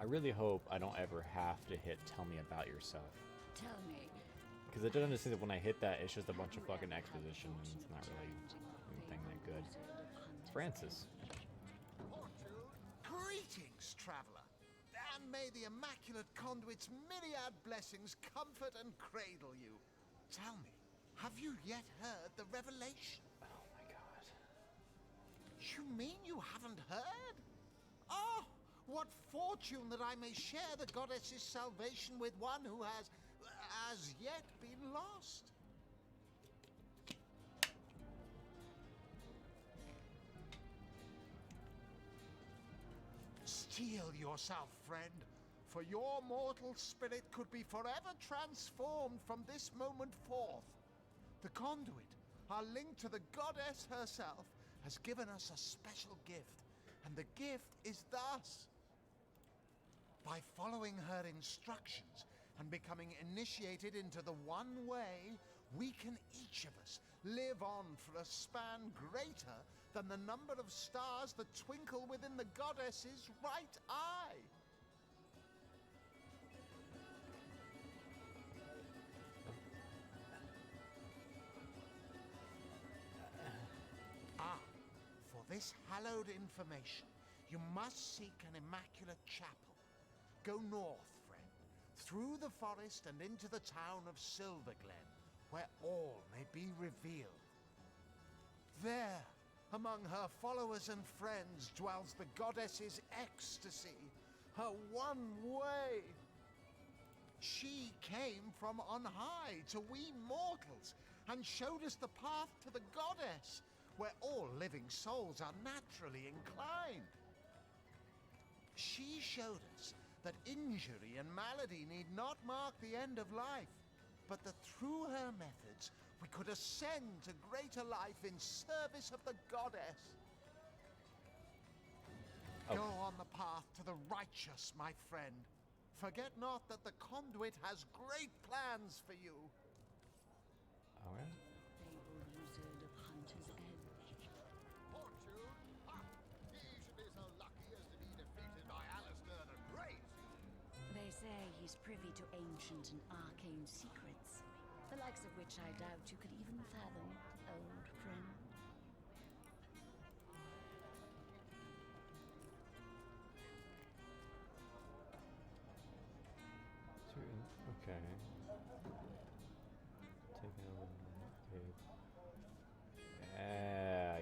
I really hope I don't ever have to hit tell me about yourself. Tell me. Because I don't understand that when I hit that, it's just a bunch of fucking exposition, and it's not really anything that good. Francis. Greetings, traveller. And may the Immaculate Conduit's myriad blessings comfort and cradle you. Tell me, have you yet heard the revelation? Oh my god. You mean you haven't heard? Oh, what fortune that I may share the goddess's salvation with one who has, as yet, been lost. Steel yourself, friend, for your mortal spirit could be forever transformed from this moment forth. The conduit, our link to the goddess herself, has given us a special gift, and the gift is thus. By following her instructions and becoming initiated into the one way, we can each of us live on for a span greater than the number of stars that twinkle within the goddess's right eye. For this hallowed information, you must seek an immaculate chapel. Go north, friend, through the forest and into the town of Silverglen, where all may be revealed. There, among her followers and friends, dwells the goddess's ecstasy, her one way. She came from on high to we mortals and showed us the path to the goddess, where all living souls are naturally inclined. She showed us that injury and malady need not mark the end of life, but that through her methods we could ascend to greater life in service of the goddess. Oh. Go on the path to the righteous, my friend. Forget not that the conduit has great plans for you. All right. Fabled wizard of Hunter's Edge. Fortune? Ha! He should be so lucky as to be defeated by Alistair the Crazy. They say he's privy to ancient and arcane secrets, the likes of which I doubt you could even fathom, old friend. Okay. Taking over the tape. Yeah.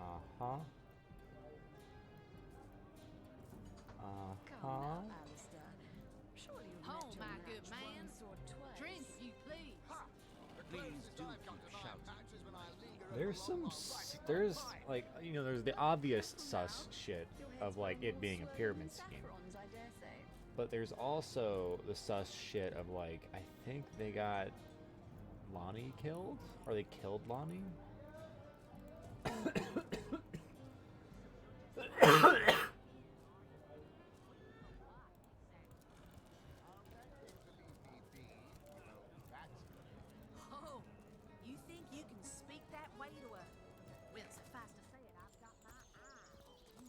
Uh-huh. Come now, Alistair. Surely you've met Home, your my match good man. once or twice. Drink, if you please. Please do keep shouting. There's like, you know, there's the obvious sus shit of like it being a pyramid scheme. Saffrons, I dare say. But there's also the sus shit of like, I think they got Lonnie killed? Or they killed Lonnie? Oh, you think you can speak that way to a... Well, suffice to say it, I've got my eye on you,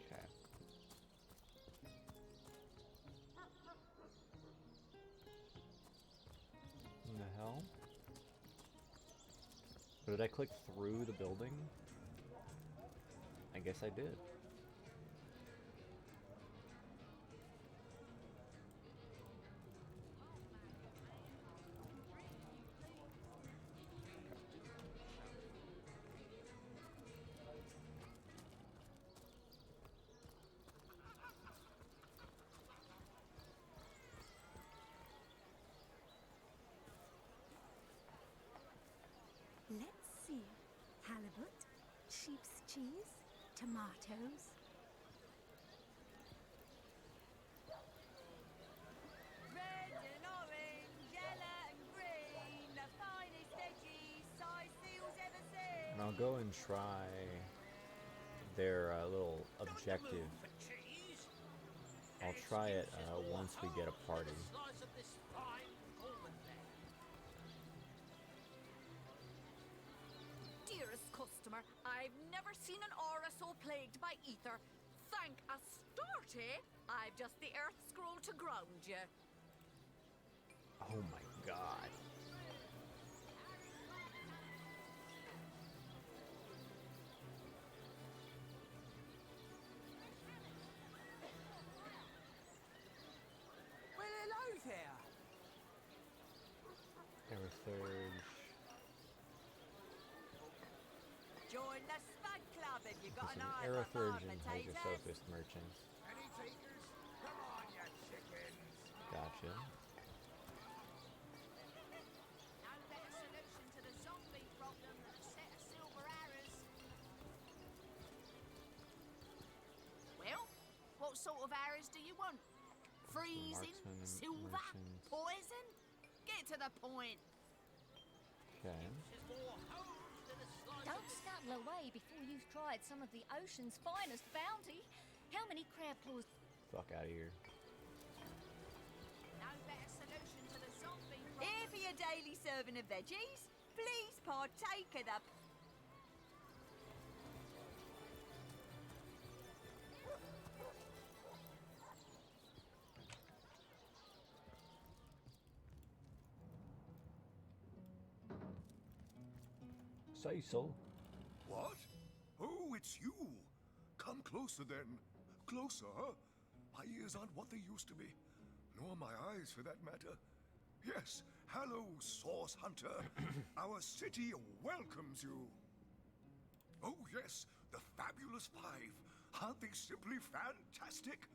Okay. What the hell? Did I click through the building? I guess I did. sheep's cheese, tomatoes. Red and orange, yellow and green, the finest veggies Sicil's ever seen. And I'll go and try their little objective. I'll try it once we get a party. Dearest customer, I've never seen an aura so plagued by ether. Thank Astarte, I've just the earth scroll to ground you. Oh my god. Well, hello there. Aerosurge. Join the Spud Club if you've got Some an eye for Aerosurge farm and potatoes. Hydrosophist merchants. Any takers? Come on, you chickens! Gotcha. No better solution to the zombie problem than a set of silver arrows. Well, what sort of arrows do you want? Freezing? Marksman, Silver? merchant. Poison? Get to the point. Okay. Don't scuttle away before you've tried some of the ocean's finest bounty. How many crab claws? Fuck out of here. No better solution to the zombie problem. Here for your daily serving of veggies. Please partake of the... Say so. What? Oh, it's you. Come closer then. Closer. My ears aren't what they used to be. Nor my eyes, for that matter. Yes, hello, Source Hunter. Our city welcomes you. Oh, yes, the Fabulous Five. Aren't they simply fantastic?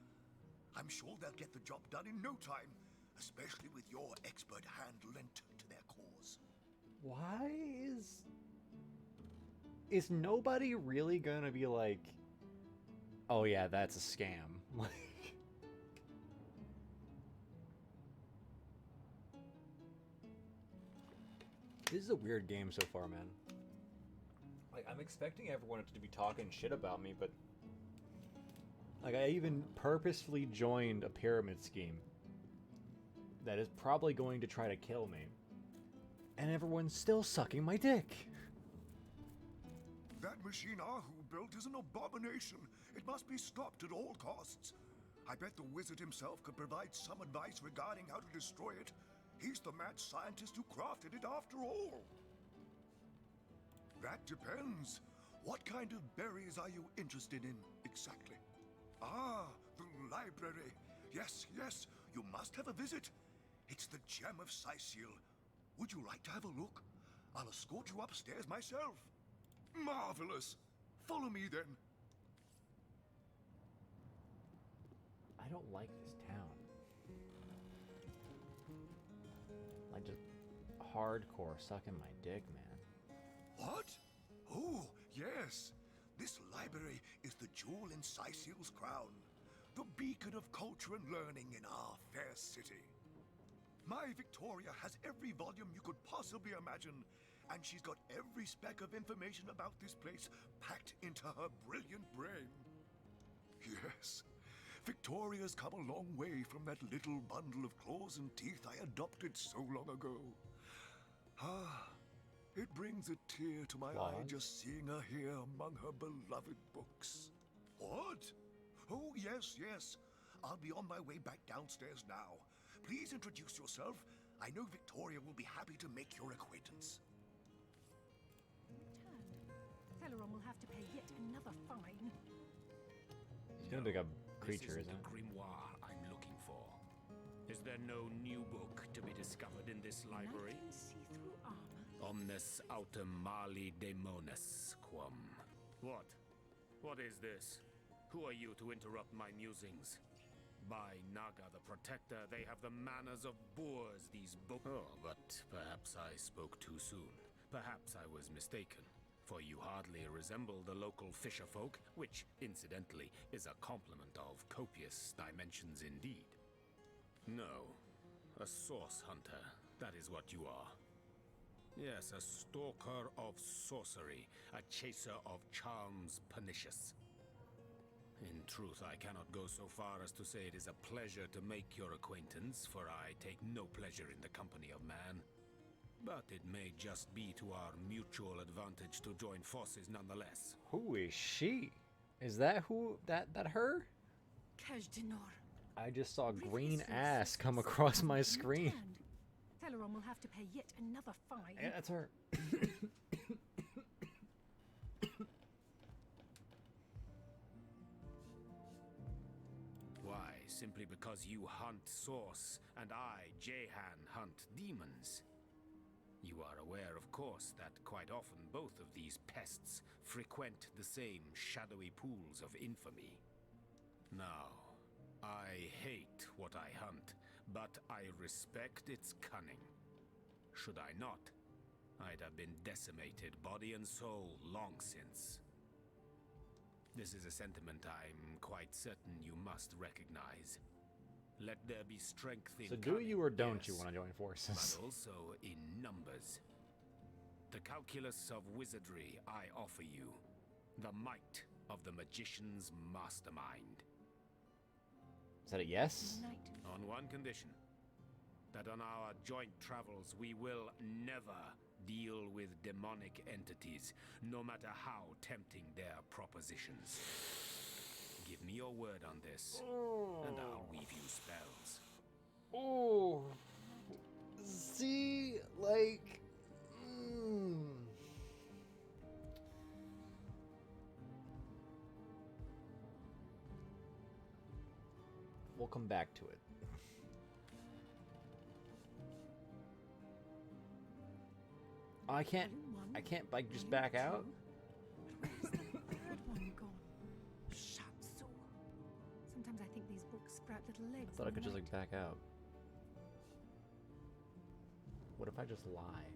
I'm sure they'll get the job done in no time, especially with your expert hand lent to their cause. Why is nobody really gonna be like, oh yeah, that's a scam? Like, this is a weird game so far, man. Like, I'm expecting everyone to be talking shit about me, but like, I even purposefully joined a pyramid scheme that is probably going to try to kill me, and everyone's still sucking my dick. That machine Ahu built is an abomination. It must be stopped at all costs. I bet the wizard himself could provide some advice regarding how to destroy it. He's the mad scientist who crafted it after all. That depends. What kind of berries are you interested in, exactly? Ah, the library. Yes, yes, you must have a visit. It's the gem of Sicil. Would you like to have a look? I'll escort you upstairs myself. Marvelous. Follow me then. I don't like this town. Like, just hardcore sucking my dick, man. What? Oh, yes. This library is the jewel in Sicil's crown. The beacon of culture and learning in our fair city. My Victoria has every volume you could possibly imagine, and she's got every speck of information about this place packed into her brilliant brain. Yes, Victoria's come a long way from that little bundle of claws and teeth I adopted so long ago. Ah, it brings a tear to my eye just seeing her here among her beloved books. What? Oh, yes, yes. I'll be on my way back downstairs now. Please introduce yourself. I know Victoria will be happy to make your acquaintance. Celeron will have to pay yet another fine. He's gonna pick up creature, This isn't the it? grimoire I'm looking for. Is there no new book to be discovered in this library? I can see through armor. Omnes autem mali demones quam. What? What is this? Who are you to interrupt my musings? By Naga the Protector, they have the manners of boors, these books. Oh, but perhaps I spoke too soon. Perhaps I was mistaken. for you hardly resemble the local fisher folk, which, incidentally, is a compliment of copious dimensions indeed. No, a source hunter, that is what you are. Yes, a stalker of sorcery, a chaser of charms pernicious. In truth, I cannot go so far as to say it is a pleasure to make your acquaintance, for I take no pleasure in the company of man. But it may just be to our mutual advantage to join forces nonetheless. Who is she? Is that her? Kaj'Dinor. I just saw green ass come across my screen. Teleron will have to pay yet another fine. Yeah, that's her. Why, simply because you hunt source, and I, Jehan, hunt demons. You are aware, of course, that quite often both of these pests frequent the same shadowy pools of infamy. Now, I hate what I hunt, but I respect its cunning. Should I not, I'd have been decimated body and soul long since. This is a sentiment I'm quite certain you must recognize. Let there be strength in So do cunning, you or don't yes, you want to join forces? but also in numbers. The calculus of wizardry I offer you, the might of the magician's mastermind. Is that a yes? On one condition, that on our joint travels we will never deal with demonic entities, no matter how tempting their propositions. Give me your word on this, and I'll weave you spells. Oh, see, like, we'll come back to it. I can't, like, just back out? Third one gone. Shut so. Sometimes I think these books sprout little legs. I thought I in could the just, night. like, back out. What if I just lie?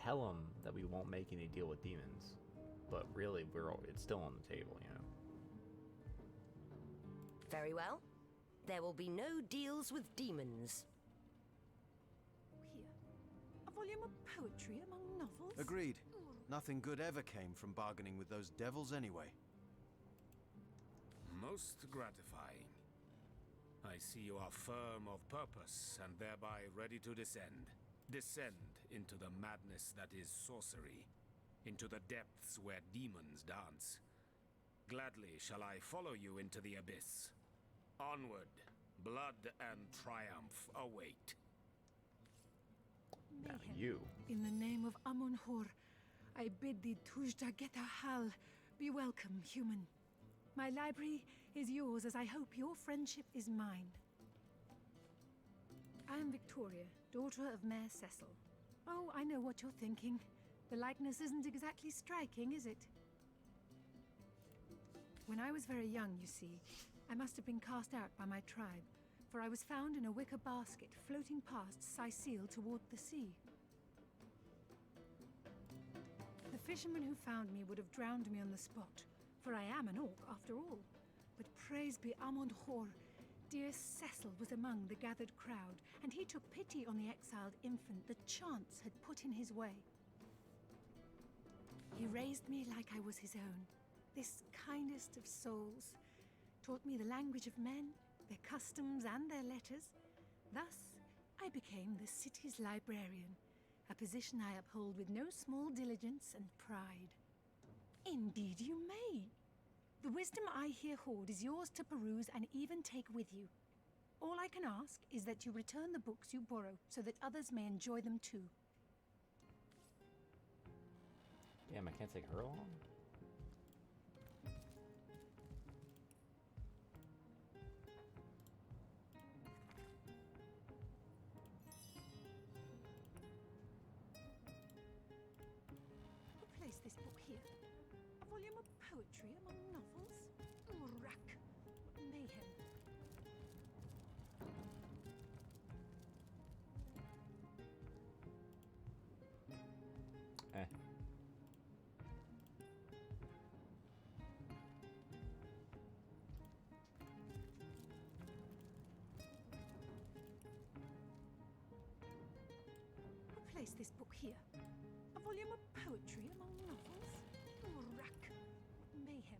Tell them that we won't make any deal with demons, but really, it's still on the table, you know? Very well. There will be no deals with demons. Here, a volume of poetry among novels. Agreed. Nothing good ever came from bargaining with those devils anyway. Most gratifying. I see you are firm of purpose and thereby ready to descend. Descend into the madness that is sorcery, into the depths where demons dance. Gladly shall I follow you into the abyss. Onward, blood and triumph await. You. In the name of Amun-Hor, I bid thee Tujda Geta Hal, be welcome, human. My library is yours, as I hope your friendship is mine. I am Victoria, daughter of Mayor Cecil. Oh, I know what you're thinking. The likeness isn't exactly striking, is it? When I was very young, you see, I must have been cast out by my tribe, for I was found in a wicker basket floating past Sicil toward the sea. The fisherman who found me would have drowned me on the spot, for I am an orc after all. But praise be Amund-Hor, dear Cecil was among the gathered crowd, and he took pity on the exiled infant that chance had put in his way. He raised me like I was his own, this kindest of souls, taught me the language of men, their customs and their letters. Thus, I became the city's librarian, a position I uphold with no small diligence and pride. Indeed you may. The wisdom I here hoard is yours to peruse and even take with you. All I can ask is that you return the books you borrow so that others may enjoy them too. Damn, I can't take her along? Place this book here. A volume of poetry among novels. Urak! What mayhem. Eh. Who placed this book here? A volume of poetry among novels? Oh, rack! What mayhem!